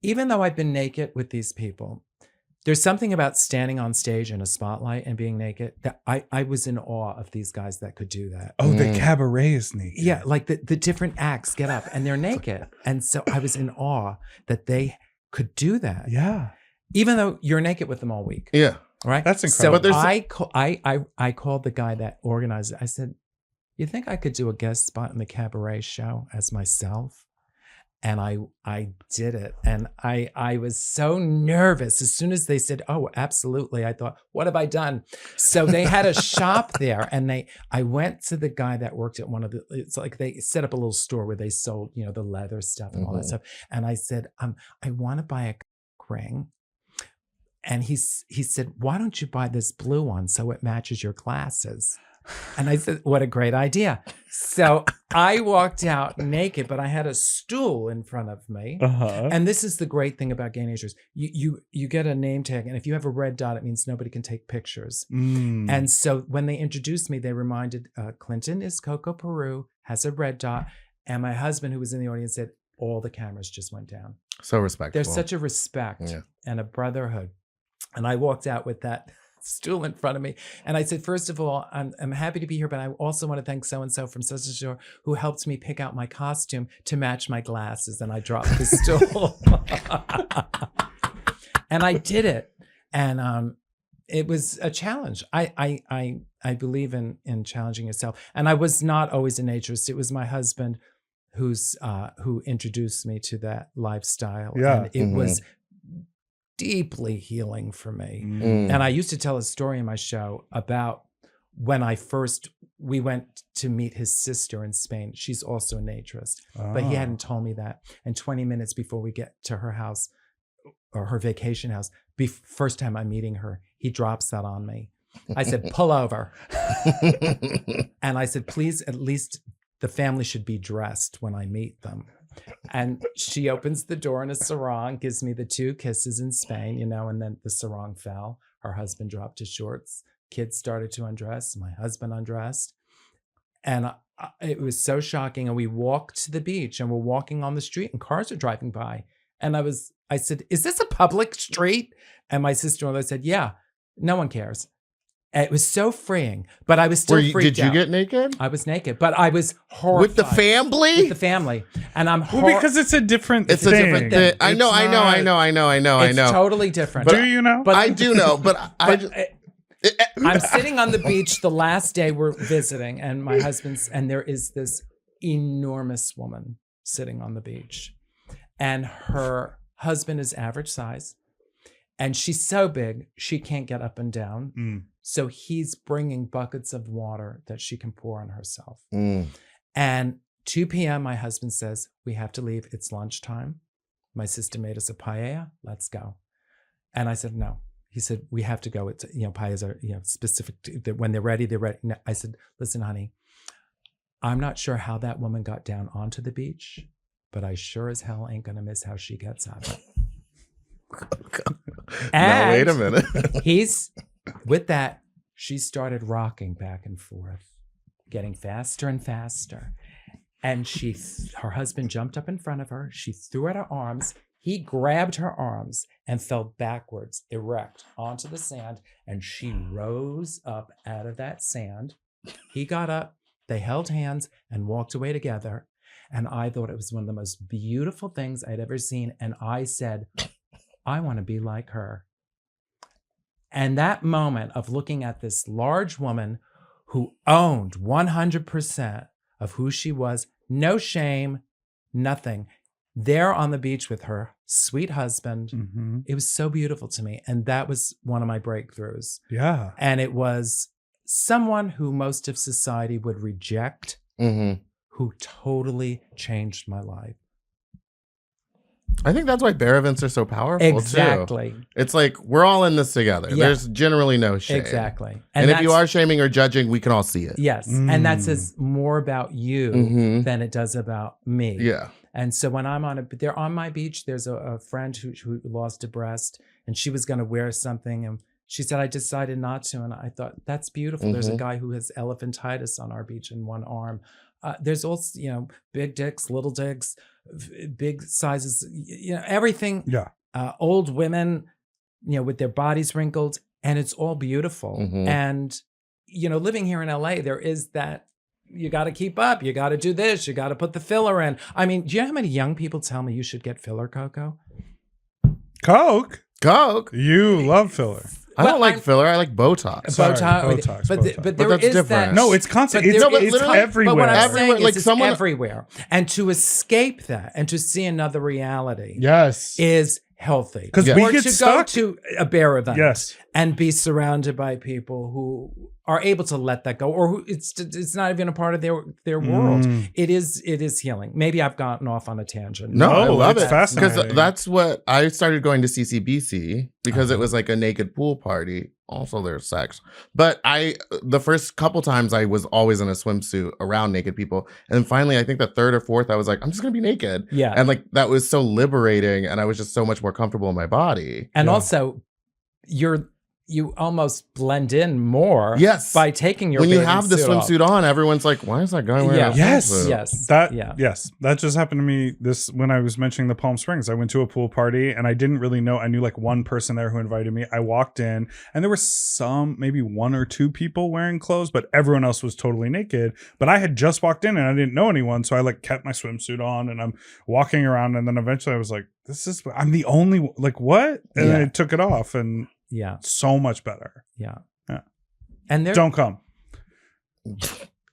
A: even though I've been naked with these people, there's something about standing on stage in a spotlight and being naked that I was in awe of these guys that could do that.
C: Oh, the cabaret is naked.
A: Yeah, like the different acts get up and they're naked. And so I was in awe that they could do that.
C: Yeah.
A: Even though you're naked with them all week.
B: Yeah.
A: Right?
C: That's incredible.
A: So I called the guy that organized it. I said, you think I could do a guest spot in the cabaret show as myself? And I did it. And I was so nervous. As soon as they said, oh, absolutely, I thought, what have I done? So they had a shop there, and I went to the guy that worked at one of the, it's like they set up a little store where they sold, the leather stuff and all that stuff. And I said, I want to buy a ring. And he said, why don't you buy this blue one so it matches your glasses? And I said, what a great idea. So I walked out naked, but I had a stool in front of me.
C: Uh-huh.
A: And this is the great thing about gay natures. You get a name tag, and if you have a red dot, it means nobody can take pictures.
C: Mm.
A: And so when they introduced me, they reminded Clinton is Coco Peru, has a red dot. And my husband, who was in the audience, said all the cameras just went down.
B: So respectful.
A: There's such a respect and a brotherhood. And I walked out with that stool in front of me. And I said, first of all, I'm happy to be here, but I also want to thank so-and-so from such and so who helped me pick out my costume to match my glasses. And I dropped the stool. And I did it. And it was a challenge. I believe in challenging yourself. And I was not always a naturist. It was my husband who introduced me to that lifestyle.
C: Yeah.
A: And it was deeply healing for me.
B: Mm.
A: And I used to tell a story in my show about when we went to meet his sister in Spain. She's also a naturist, but he hadn't told me that. And 20 minutes before we get to her house or her vacation house, first time I'm meeting her, he drops that on me. I said, pull over. And I said, please, at least the family should be dressed when I meet them. And she opens the door in a sarong, gives me the 2 kisses in Spain, and then the sarong fell. Her husband dropped his shorts. Kids started to undress. My husband undressed. And it was so shocking. And we walked to the beach, and we're walking on the street, and cars are driving by. And I said, is this a public street? And my sister-in-law said, yeah, no one cares. And it was so freeing, but I was still freaked out.
B: Did you get naked?
A: I was naked, but I was horrified.
B: With the family?
A: With the family. And I'm
C: because it's a different
B: It's
C: thing.
B: a different thing. I know.
A: It's totally different.
C: Do you know?
A: But
B: I do know, but
A: I'm sitting on the beach the last day we're visiting, and my husband's, and there is this enormous woman sitting on the beach, and her husband is average size, and she's so big she can't get up and down.
C: Mm.
A: So he's bringing buckets of water that she can pour on herself.
B: Mm.
A: And 2 p.m., my husband says, we have to leave. It's lunchtime. My sister made us a paella. Let's go. And I said, no. He said, we have to go. It's, paellas are, specific to, when they're ready, they're ready. No. I said, listen, honey, I'm not sure how that woman got down onto the beach, but I sure as hell ain't going to miss how she gets out of it.
B: Now, wait a minute.
A: He's with that. She started rocking back and forth, getting faster and faster. And her husband jumped up in front of her. She threw out her arms. He grabbed her arms and fell backwards, erect, onto the sand. And she rose up out of that sand. He got up. They held hands and walked away together. And I thought it was one of the most beautiful things I'd ever seen. And I said, I want to be like her. And that moment of looking at this large woman who owned 100% of who she was, no shame, nothing, there on the beach with her sweet husband. Mm-hmm. It was so beautiful to me. And that was one of my breakthroughs.
C: Yeah.
A: And it was someone who most of society would reject, who totally changed my life.
B: I think that's why bear events are so powerful,
A: exactly.
B: too. It's like, we're all in this together. Yeah. There's generally no shame.
A: Exactly.
B: And if you are shaming or judging, we can all see it.
A: Yes. And that says more about you than it does about me.
B: Yeah.
A: And so when I'm on my beach, there's a friend who lost a breast, and she was going to wear something, and she said, I decided not to. And I thought, that's beautiful. There's a guy who has elephantitis on our beach in one arm. There's also, big dicks, little dicks, big sizes, everything.
C: Yeah.
A: Old women, with their bodies wrinkled, and it's all beautiful. And, living here in LA, there is that, you got to keep up. You got to do this. You got to put the filler in. I mean, do you know how many young people tell me you should get filler, Coco?
C: Coke?
B: You
C: love filler.
B: I don't like filler. I like Botox.
A: Botox. But there
B: that's
A: is
B: different.
A: that.
C: No, it's constant. It's everywhere.
A: But what I'm saying is
B: like
A: it's everywhere. And to escape that and to see another reality is healthy.
C: Because we get stuck.
A: Go to a bear event
C: and
A: be surrounded by people who are able to let that go, or who it's not even a part of their world. It is healing. Maybe I've gotten off on a tangent.
B: No, I love it.
C: Fascinating.
B: Because that's what I started going to CCBC because it was like a naked pool party. Also, there's sex. But the first couple times I was always in a swimsuit around naked people. And then finally, I think the third or fourth, I was like, I'm just going to be naked.
A: Yeah.
B: And like, that was so liberating. And I was just so much more comfortable in my body.
A: And also, you almost blend in more by taking your
B: when you have the swimsuit on, everyone's like, why is that guy wearing a swimsuit?
C: Yes. That just happened to me when I was mentioning the Palm Springs. I went to a pool party and I didn't really know. I knew like one person there who invited me. I walked in and there were maybe one or two people wearing clothes, but everyone else was totally naked. But I had just walked in and I didn't know anyone. So I like kept my swimsuit on and I'm walking around. And then eventually I was like, I'm the only, like, what? And then I took it off and so much better. Yeah.
A: And
C: don't come.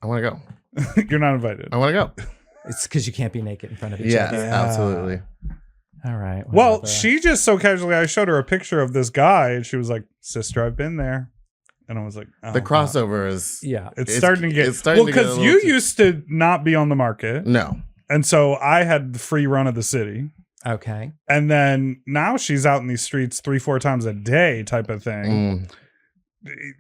B: I want to
C: go. You're not invited.
B: I want to go.
A: It's because you can't be naked in front of each other.
B: Yeah, absolutely.
A: All right.
C: Well, she just so casually, I showed her a picture of this guy and she was like, sister, I've been there. And I was like,
B: the crossover is
C: it's starting to get because you used to not be on the market.
B: No.
C: And so I had the free run of the city.
A: Okay.
C: And then now she's out in these streets 3-4 times a day type of thing.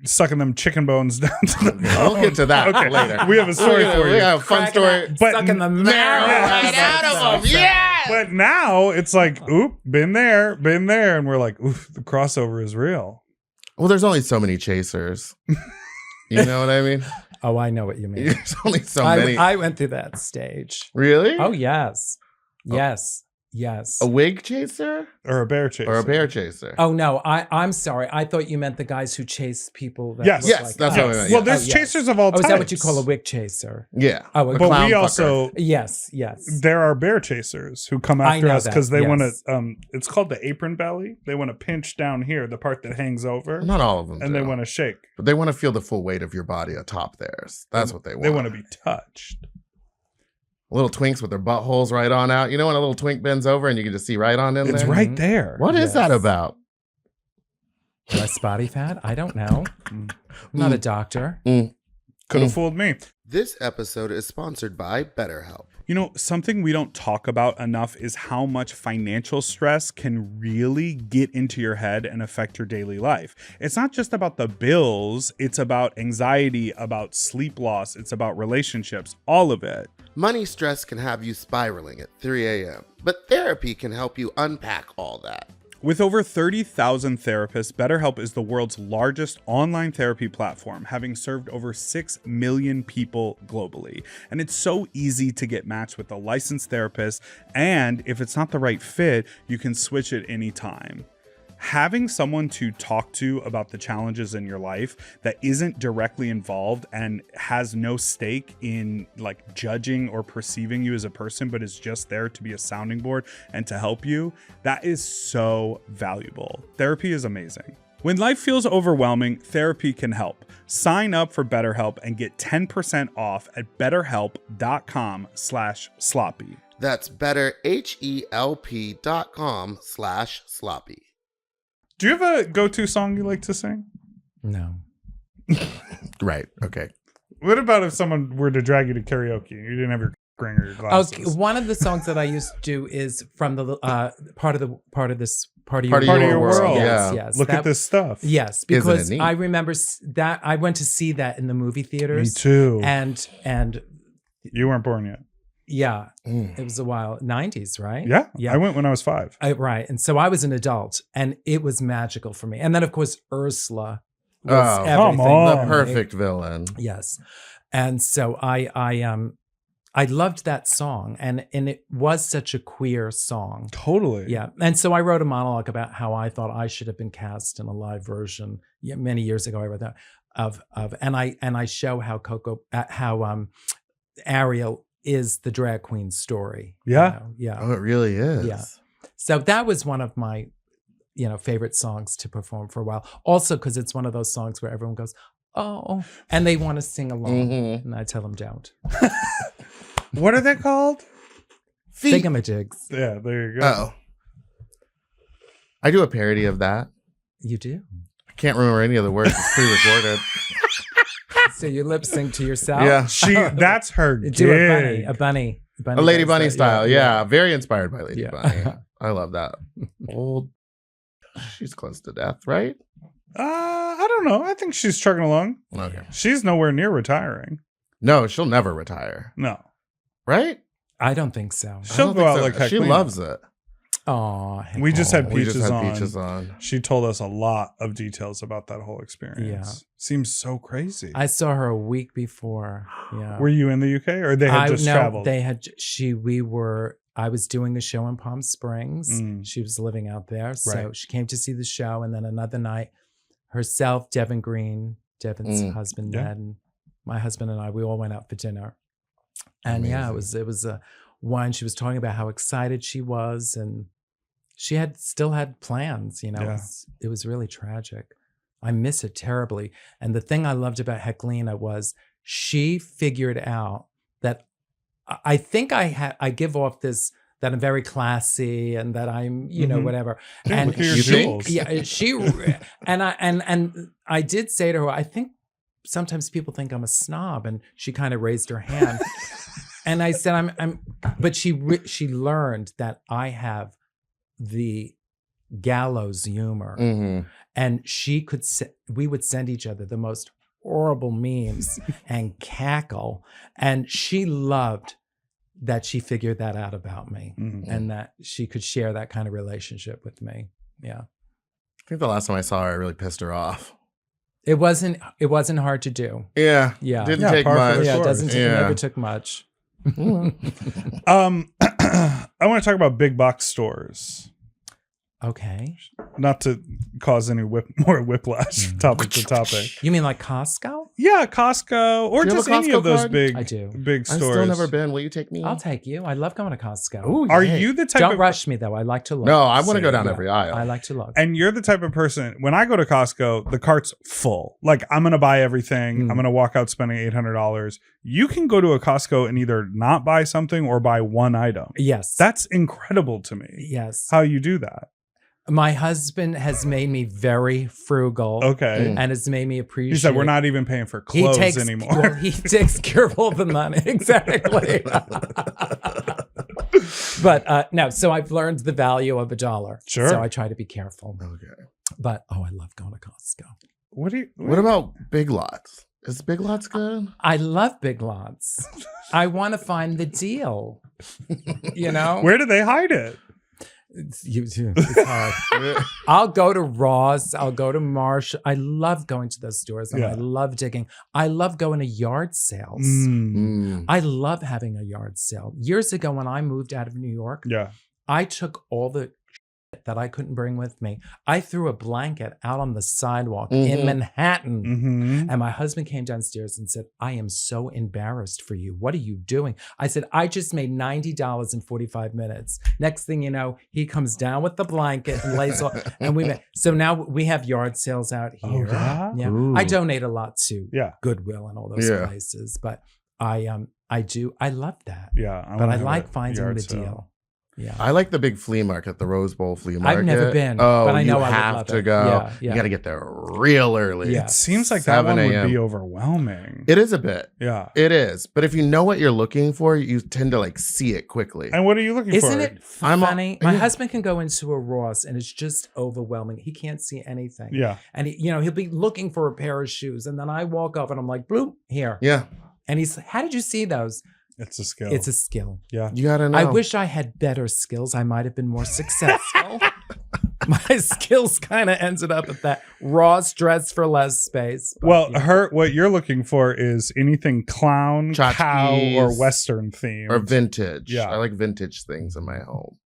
C: Sucking them chicken bones down to the bone.
B: We'll get to that later.
C: We have a story for you.
B: We have a fun story.
A: But sucking the marrow right out of them.
B: Yes!
C: But now it's like, oop, been there. And we're like, oof, the crossover is real.
B: Well, there's only so many chasers. You know what I mean?
A: Oh, I know what you mean.
B: There's only so many.
A: I went through that stage.
B: Really?
A: Oh, yes. Yes. Yes.
B: A wig chaser?
C: Or a bear chaser.
A: Oh, no. I'm sorry. I thought you meant the guys who chase people.
B: Yes, that's what I meant.
C: Well, there's chasers of all types.
A: Is that what you call a wig chaser?
B: Yeah.
A: Oh,
C: but we also...
A: Yes.
C: There are bear chasers who come after us because they want to... it's called the apron belly. They want to pinch down here, the part that hangs over.
B: Not all of them
C: And they want to shake.
B: But they want to feel the full weight of your body atop theirs. That's what they want.
C: They want to be touched.
B: Little twinks with their buttholes right on out. You know when a little twink bends over and you can just see right on in there?
C: It's right there.
B: What is that about?
A: Less body fat? I don't know. I'm not a doctor.
C: Could have fooled me.
B: This episode is sponsored by BetterHelp.
C: You know, something we don't talk about enough is how much financial stress can really get into your head and affect your daily life. It's not just about the bills. It's about anxiety, about sleep loss. It's about relationships, all of it.
B: Money stress can have you spiraling at 3 a.m., but therapy can help you unpack all that.
C: With over 30,000 therapists, BetterHelp is the world's largest online therapy platform, having served over 6 million people globally. And it's so easy to get matched with a licensed therapist, and if it's not the right fit, you can switch at any time. Having someone to talk to about the challenges in your life that isn't directly involved and has no stake in like judging or perceiving you as a person, but is just there to be a sounding board and to help you, that is so valuable. Therapy is amazing. When life feels overwhelming, therapy can help. Sign up for BetterHelp and get 10% off at betterhelp.com/sloppy.
B: That's betterhelp.com/sloppy.
C: Do you have a go-to song you like to sing?
A: No.
B: Right. Okay.
C: What about if someone were to drag you to karaoke and you didn't have your ring or your glasses?
A: Okay, one of the songs that I used to do is from the part of your world.
B: Yeah.
A: Yes.
C: Look at this stuff.
A: Yes,
B: Isn't
A: because
B: it neat?
A: I remember that I went to see that in the movie
C: Me
A: theaters.
C: too.
A: And
C: You weren't born yet.
A: yeah, it was a while, 90s, right?
C: Yeah.
A: Yeah.
C: I went when I was 5.
A: Right. And so I was an adult and it was magical for me. And then of course Ursula was everything.
C: come on.
B: The
A: for me.
B: perfect villain.
A: Yes. And so I loved that song and it was such a queer song.
C: Totally.
A: Yeah. And so I wrote a monologue about how I thought I should have been cast in a live version. Yeah, many years ago I wrote that and I show how Ariel is the drag queen story.
C: Yeah.
A: You know? Yeah.
B: Oh, it really is.
A: Yeah. So that was one of my, favorite songs to perform for a while. Also, because it's one of those songs where everyone goes, oh, and they want to sing along.
B: Mm-hmm.
A: And I tell them don't.
C: What are they called?
A: Thingamajigs.
C: Yeah, there you go.
B: Oh. I do a parody of that.
A: You do.
B: I can't remember any of the words. It's pre-recorded.
A: So you lip sync to yourself?
B: Yeah.
C: That's her
A: You
C: gig.
A: do a bunny.
B: A Lady
A: does
B: Bunny
A: that.
B: style. Yeah. Very inspired by Lady
A: Yeah.
B: Bunny. I love that. Old. She's close to death, right?
C: I don't know. I think she's trucking along.
B: Okay.
C: She's nowhere near retiring.
B: No, she'll never retire.
C: No.
B: Right?
A: I don't think so.
B: I
C: She'll
B: don't
C: go
B: think
C: out
B: so.
C: like
B: She
C: Heklina.
B: loves it.
A: Oh,
C: We just had
B: We
C: Peaches
B: just had
C: on.
B: Peaches on.
C: She told us a lot of details about that whole experience.
A: Yeah.
C: Seems so crazy.
A: I saw her a week before. Yeah.
C: Were you in the UK or they had just traveled?
A: They had. I was doing the show in Palm Springs.
C: Mm.
A: She was living out there, so
C: Right.
A: she came to see the show, and then another night, herself, Devin Green, Devin's
B: Mm.
A: husband,
C: Yeah.
A: Ned, and my husband and I, we all went out for dinner, and yeah, it was a wine. She was talking about how excited she was, and she still had plans.
C: Yeah.
A: It was really tragic. I miss it terribly. And the thing I loved about Heklina was she figured out that I think I give off this that I'm very classy and that I'm,
C: Mhm.
A: whatever.
C: Yeah,
A: and
C: look at your
A: she,
C: jewels.
A: yeah, she, and I did say to her, I think sometimes people think I'm a snob, and she kind of raised her hand, and I said, but she learned that I have the gallows humor,
B: Mm-hmm.
A: and we would send each other the most horrible memes and cackle, and she loved that she figured that out about me,
C: Mhm.
A: and that she could share that kind of relationship with me. Yeah.
B: I think the last time I saw her, I really pissed her off.
A: It wasn't hard to do.
B: Yeah.
A: Yeah.
B: Didn't
C: Yeah,
B: take
C: par for
B: much.
C: the
A: Yeah, it
C: course.
A: doesn't take, it
B: Yeah.
A: never took much.
C: I want to talk about big box stores.
A: Okay.
C: Not to cause any more whiplash topic to topic.
A: You mean like Costco?
C: Yeah, Costco or
B: Do you have
C: just
B: a
C: any
B: Costco
C: of those
B: card?
C: big
A: I do.
C: big
B: I've
C: stores.
B: still never been. Will you take me?
A: I'll take you. I love going to Costco.
B: Ooh,
C: Are
B: yay.
C: you the type
A: Don't
C: of
A: rush me though. I like to look.
B: No, I want to go down
A: Yeah.
B: every aisle.
A: I like to look.
C: and you're the type of person, when I go to Costco, the cart's full. Like, I'm going to buy everything.
A: Mm.
C: I'm going to walk out spending $800. You can go to a Costco and either not buy something or buy one item.
A: Yes.
C: That's incredible to me.
A: Yes.
C: How you do that.
A: My husband has made me very frugal.
C: Okay.
B: Mm.
A: And has made me appreciate.
C: He said, we're not even paying for
A: He
C: clothes
A: takes
C: anymore.
A: Well, he takes care of all the money. Exactly. But no, so I've learned the value of $1.
C: Sure.
A: So I try to be careful.
B: Okay.
A: But I love going to Costco.
B: What about Big Lots? Is Big Lots good?
A: I love Big Lots. I want to find the deal. You know?
C: Where do they hide it?
A: It's hard. I'll go to Ross. I'll go to Marsh. I love going to those stores and I love digging. I love going to yard sales. I love having a yard sale. Years ago when I moved out of New York, I took all the that I couldn't bring with me. I threw a blanket out on the sidewalk in Manhattan. And my husband came downstairs and said, I am so embarrassed for you. What are you doing? I said, I just made $90 in 45 minutes. Next thing you know, he comes down with the blanket and lays off. And so now we have yard sales out here. I donate a lot to Goodwill and all those places, but I love that. But I like finding the deal. Yeah,
B: I like the big flea market, the Rose Bowl flea market.
A: I've never been, but I know I would love
B: to go. You got to get there real early.
C: It seems like that one would be overwhelming.
B: It is a bit.
C: Yeah,
B: it is. But if you know what you're looking for, you tend to like see it quickly.
C: And what are you looking for?
A: Isn't it funny? My husband can go into a Ross and it's just overwhelming. He can't see anything.
C: Yeah,
A: and he'll be looking for a pair of shoes, and then I walk up and I'm like, bloop, here.
B: Yeah, and
A: he's, how did you see those?
C: It's a skill.
A: It's a skill.
C: Yeah.
B: You gotta know.
A: I wish I had better skills. I might have been more successful. My skills kind of ended up at that Ross dress for less space.
C: But, what you're looking for is anything clown, cow, or Western themed.
B: Or vintage. Yeah. I like vintage things in my home.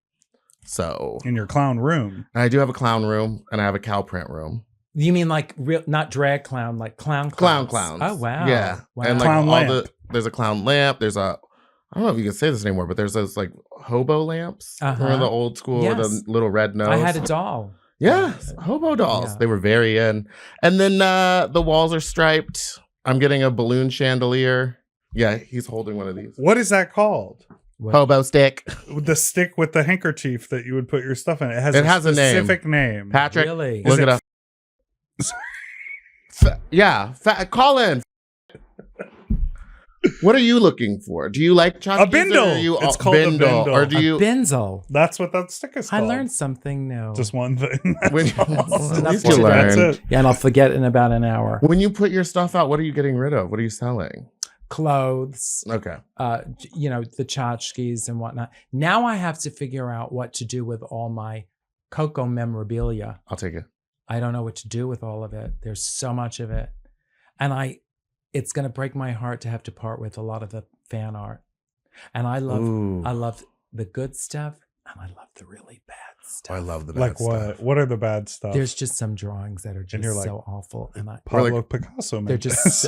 B: So.
C: In your clown room.
B: I do have a clown room and I have a cow print room.
A: You mean like real, not drag clown, like clowns?
B: Clowns. Oh,
A: wow.
B: Yeah.
A: Wow.
B: And like
C: clown lamp.
B: There's a clown lamp. There's I don't know if you can say this anymore, but there's those like hobo lamps. Remember the old school, the little red nose?
A: I had a doll.
B: Yeah, hobo dolls. Yeah. They were very in. And then the walls are striped. I'm getting a balloon chandelier. Yeah, he's holding one of these.
C: What is that called?
B: What? Hobo stick.
C: The stick with the handkerchief that you would put your stuff in. It has a specific name.
B: Patrick,
A: really?
B: Look it up. Call in. What are you looking for? Do you like tchotchkes?
C: A bindle. It's called a bindle.
B: Or do you...
A: A bindle.
C: That's what that stick is called.
A: I learned something new.
C: Just one thing.
B: That's it.
A: Yeah, and I'll forget in about an hour.
B: When you put your stuff out, what are you getting rid of? What are you selling?
A: Clothes.
B: Okay.
A: The tchotchkes and whatnot. Now I have to figure out what to do with all my Coco memorabilia.
B: I'll take it.
A: I don't know what to do with all of it. There's so much of it. And it's going to break my heart to have to part with a lot of the fan art. And I love the good stuff and I love the really bad stuff.
B: I love the bad stuff.
C: Like what? What are the bad stuff?
A: There's just some drawings that are just so awful. And
C: Pablo Picasso, man.
A: They're just,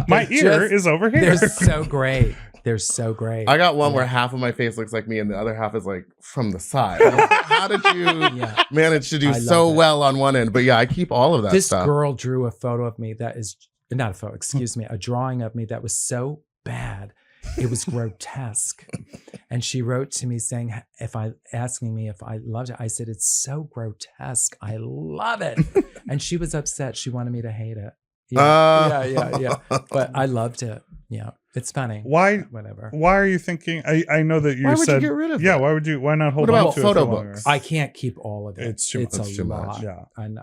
C: my ear is over here.
A: They're so great. They're so great.
B: I got one where half of my face looks like me and the other half is like from the side. How did you manage to do so well on one end? But yeah, I keep all of that stuff.
A: This girl drew a photo of me that is not a photo, excuse me, a drawing of me that was so bad. It was grotesque. And she wrote to me saying, asking me if I loved it. I said, it's so grotesque. I love it. And she was upset. She wanted me to hate it. Yeah. But I loved it. Yeah. It's funny.
C: Why?
A: Whatever.
C: Why are you thinking? I know that you
B: why
C: said.
B: Would you get rid of it?
C: Yeah. Why would you? Why not hold
B: on to it?
C: What about
B: photo books?
A: I can't keep all of it.
C: It's too much.
A: Yeah. And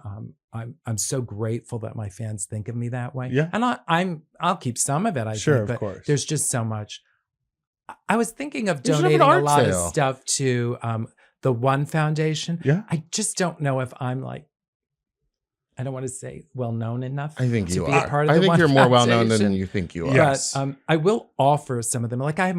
A: I'm so grateful that my fans think of me that way.
C: Yeah.
A: And I'll keep some of it. I think,
C: of course.
A: There's just so much. I was thinking of donating a lot of stuff to the One Foundation.
C: Yeah.
A: I just don't know if I'm like, I don't want to say well known enough.
B: I think you
A: are.
B: I think you're more well known than you think you are.
C: Yes.
A: But I will offer some of them. Like I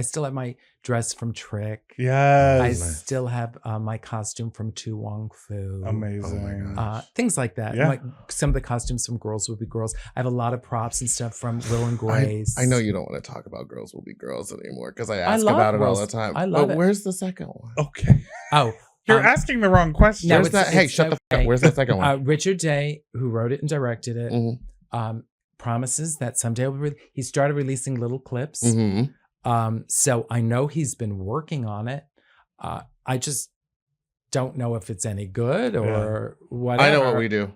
A: still have my dress from Trick.
C: Yes.
A: I still have my costume from Tu Wong Fu.
C: Amazing.
A: Things like that.
C: Yeah.
A: Like some of the costumes from Girls Will Be Girls. I have a lot of props and stuff from Will and Grace.
B: I know you don't want to talk about Girls Will Be Girls anymore because I ask about it all the time.
A: I love it.
B: Where's the second one?
C: Okay.
A: Oh.
C: You're asking the wrong question.
A: No,
B: Where's that? Hey, shut the fuck up. Where's that second one?
A: Richard Day, who wrote it and directed it, promises that someday he started releasing little clips. So I know he's been working on it. I just don't know if it's any good or whatever.
B: I know what we do.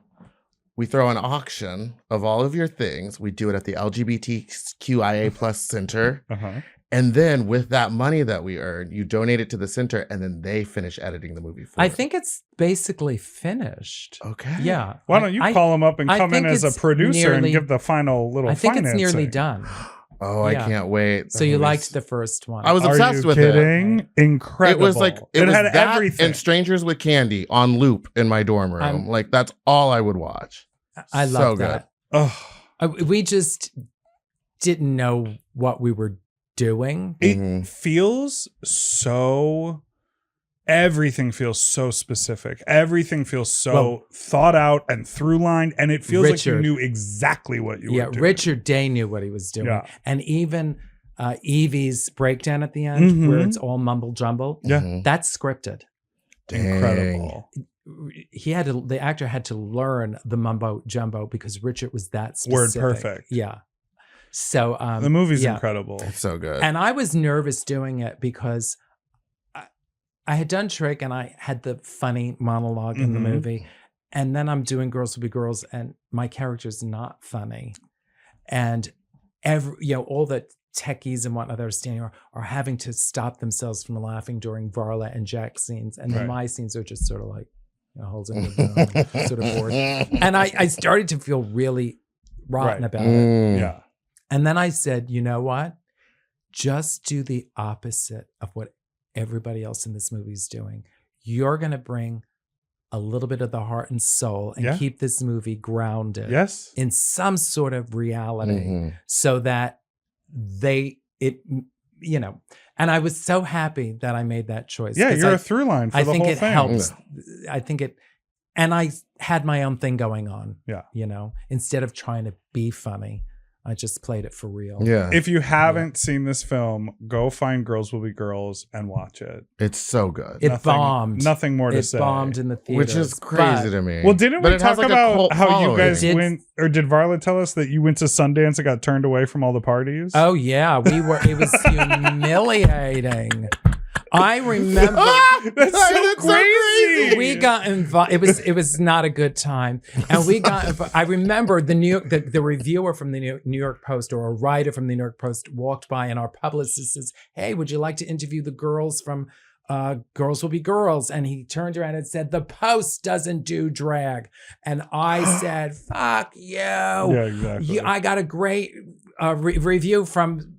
B: We throw an auction of all of your things. We do it at the LGBTQIA plus center. And then with that money that we earn, you donate it to the center and then they finish editing the movie for
A: I think it's basically finished.
B: Okay.
A: Yeah.
C: Why don't you call him up and come in as a producer and give the final little
A: I think
C: financing.
A: it's nearly done.
B: Oh, I can't wait.
A: So you liked the first one?
B: I was obsessed with
C: kidding?
B: it.
C: Incredible.
B: It was like it was
C: had
B: that
C: everything.
B: and Strangers with Candy on loop in my dorm room. Like that's all I would watch.
A: I love that.
C: Oh,
A: we just didn't know what we were doing.
C: It feels so. Everything feels so specific. Everything feels so thought out and through lined, and it feels like you knew exactly what you were doing.
A: Richard Day knew what he was doing, and even Evie's breakdown at the end, where it's all mumble jumble. That's scripted.
C: Incredible.
A: The actor had to learn the mumbo jumbo because Richard was that specific.
C: Word perfect.
A: Yeah. So
C: the movie's incredible.
B: It's so good.
A: And I was nervous doing it because I had done Trick and I had the funny monologue in the movie. And then I'm doing Girls Will Be Girls and my character's not funny. And all the techies and whatnot that are standing are having to stop themselves from laughing during Varla and Jack scenes. And then my scenes are just sort of like, holding the bone, sort of bored. And I started to feel really rotten about it.
C: Yeah.
A: And then I said, you know what? Just do the opposite of what everybody else in this movie is doing. You're going to bring a little bit of the heart and soul and keep this movie grounded in some sort of reality so that and I was so happy that I made that choice.
C: Yeah, you're a through line for the whole thing. I think it
A: helps. I think it, and I had my own thing going on.
C: Yeah.
A: Instead of trying to be funny, I just played it for real.
B: Yeah.
C: If you haven't seen this film, go find Girls Will Be Girls and watch it.
B: It's so good.
A: It bombed.
C: Nothing more to say.
A: It bombed in the theaters.
B: Which is crazy to me.
C: Well, didn't we talk about how you guys went, or did Varla tell us that you went to Sundance and got turned away from all the parties?
A: Oh, yeah. It was humiliating. I remember.
C: That's so crazy.
A: We got invited. It was not a good time, and we got. I remember the reviewer from the New York Post or a writer from the New York Post walked by, and our publicist says, "Hey, would you like to interview the girls from Girls Will Be Girls?" And he turned around and said, "The Post doesn't do drag," and I said, "Fuck you."
C: Yeah, exactly.
A: I got a great review from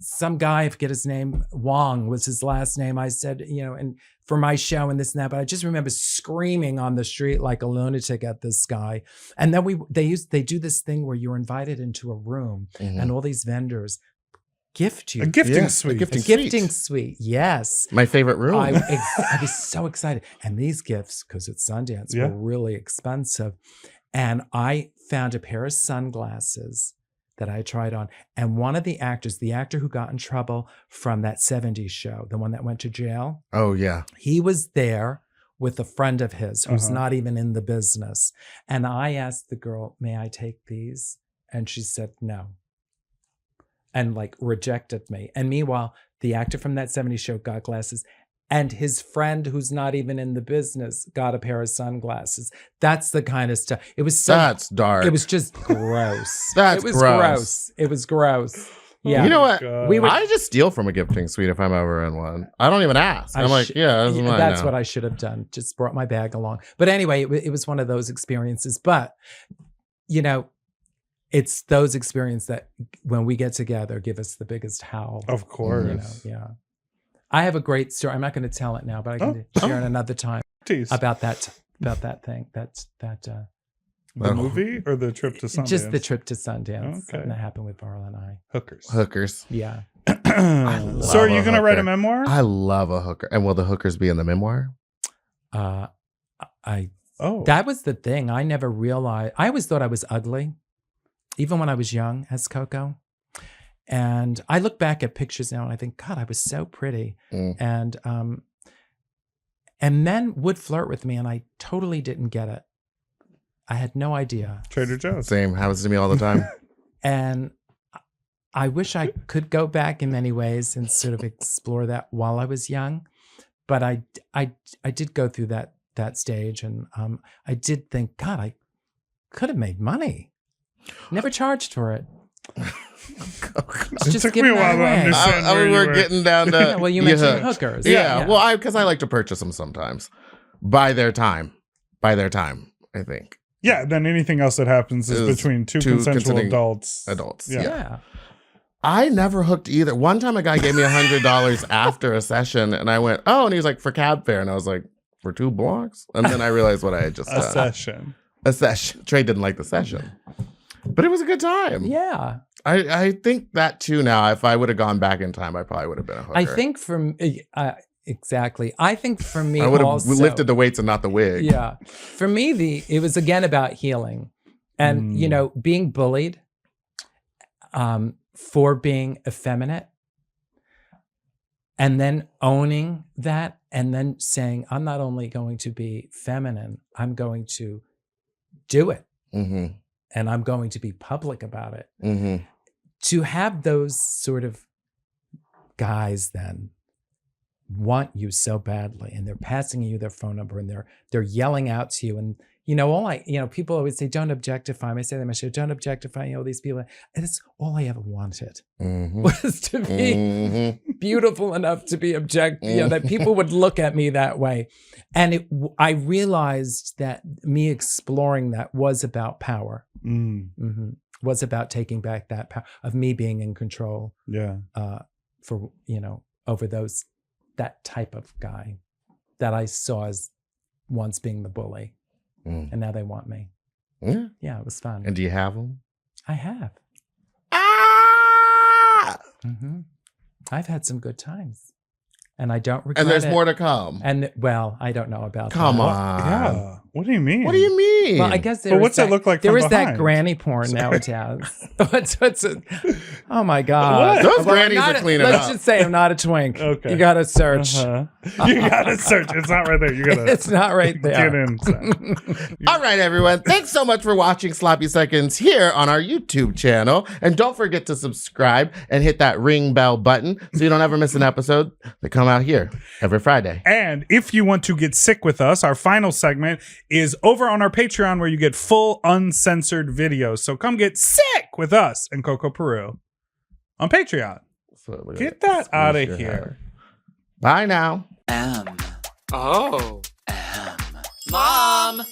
A: some guy, I forget his name, Wong was his last name. I said, and for my show and this and that, but I just remember screaming on the street like a lunatic at this guy. And then they do this thing where you're invited into a room and all these vendors gift you
C: a gifting suite.
A: A gifting suite. Yes.
B: My favorite room.
A: I was so excited. And these gifts, because it's Sundance, were really expensive. And I found a pair of sunglasses that I tried on. And one of the actors, the actor who got in trouble from that 70s show, the one that went to jail.
B: Oh, yeah.
A: He was there with a friend of his who's not even in the business. And I asked the girl, may I take these? And she said no. And rejected me. And meanwhile, the actor from that 70s show got glasses. And his friend who's not even in the business got a pair of sunglasses. That's the kind of stuff. It was so...
B: That's dark.
A: It was just gross.
B: That's
A: It was
B: gross.
A: It was gross. Yeah.
B: You know what?
C: God.
B: I just steal from a gifting suite if I'm ever in one. I don't even ask. I'm like, this is mine
A: that's
B: now.
A: what I should have done. Just brought my bag along. But anyway, it was one of those experiences. But, it's those experiences that when we get together give us the biggest howl.
C: Of course.
A: Yeah. I have a great story. I'm not going to tell it now, but I can share it another time about that thing. The
C: movie or the trip to Sundance?
A: Just the trip to Sundance.
C: Okay.
A: And that happened with Varla and I.
B: Hookers.
A: Yeah.
C: So are you going to write a memoir?
B: I love a hooker. And will the hookers be in the memoir?
A: That was the thing. I never realized. I always thought I was ugly, even when I was young as Coco. And I look back at pictures now and I think, God, I was so pretty. And men would flirt with me and I totally didn't get it. I had no idea.
C: Trader Joe's.
B: Same. Happens to me all the time.
A: And I wish I could go back in many ways and sort of explore that while I was young. But I did go through that stage. And I did think, God, I could have made money. Never charged for it.
C: It took me a while to understand where you were
B: getting down to...
A: well, you mentioned hookers.
B: Yeah. Well, because I like to purchase them sometimes. By their time, I think.
C: Yeah, then anything else that happens is between two consensual adults.
B: Adults.
A: Yeah.
B: I never hooked either. One time a guy gave me $100 after a session and I went, oh, and he was like, for cab fare. And I was like, for 2 blocks? And then I realized what I had just
C: A
B: done.
C: session.
B: A session. Trey didn't like the session. But it was a good time.
A: Yeah.
B: I think that too now. If I would have gone back in time, I probably would have been a hooker.
A: I think exactly. I think for me
B: I would have
A: also,
B: lifted the weights and not the wig.
A: Yeah. For me, it was again about healing. And, you know, being bullied for being effeminate and then owning that and then saying, I'm not only going to be feminine, I'm going to do it.
B: Mm-hmm.
A: And I'm going to be public about it.
B: Mm-hmm.
A: To have those sort of guys then want you so badly and they're passing you their phone number and they're yelling out to you. And, you know, people always say, don't objectify me. I say that on my show, don't objectify, you know, these people. And it's all I ever wanted was to be beautiful enough to be you know, that people would look at me that way. And I realized that me exploring that was about power. Was about taking back that power of me being in control.
C: Yeah.
A: For, you know, over that type of guy that I saw as once being the bully. And now they want me. Yeah, it was fun.
B: And do you have them?
A: I have. I've had some good times. And I don't regret it.
B: And there's more to come.
A: And well, I don't know about
B: Come
A: that.
B: on.
C: Yeah. What do you mean?
B: What do you mean?
A: Well, I guess
C: But what's it look like from
A: There is that
C: behind?
A: granny porn nowadays. Oh my God.
B: Those grannies are cleaning
A: Let's
B: up.
A: just say I'm not a twink.
C: Okay.
A: You got to search.
C: You gotta search. It's not right there. You gotta.
A: It's not right there.
C: Get in.
B: All right, everyone. Thanks so much for watching Sloppy Seconds here on our YouTube channel. And don't forget to subscribe and hit that ring bell button so you don't ever miss an episode that come out here every Friday.
C: And if you want to get sick with us, our final segment is over on our Patreon where you get full uncensored videos. So come get sick with us and Coco Peru on Patreon.
B: So
C: Get that out of here.
B: Bye now.
D: Mom.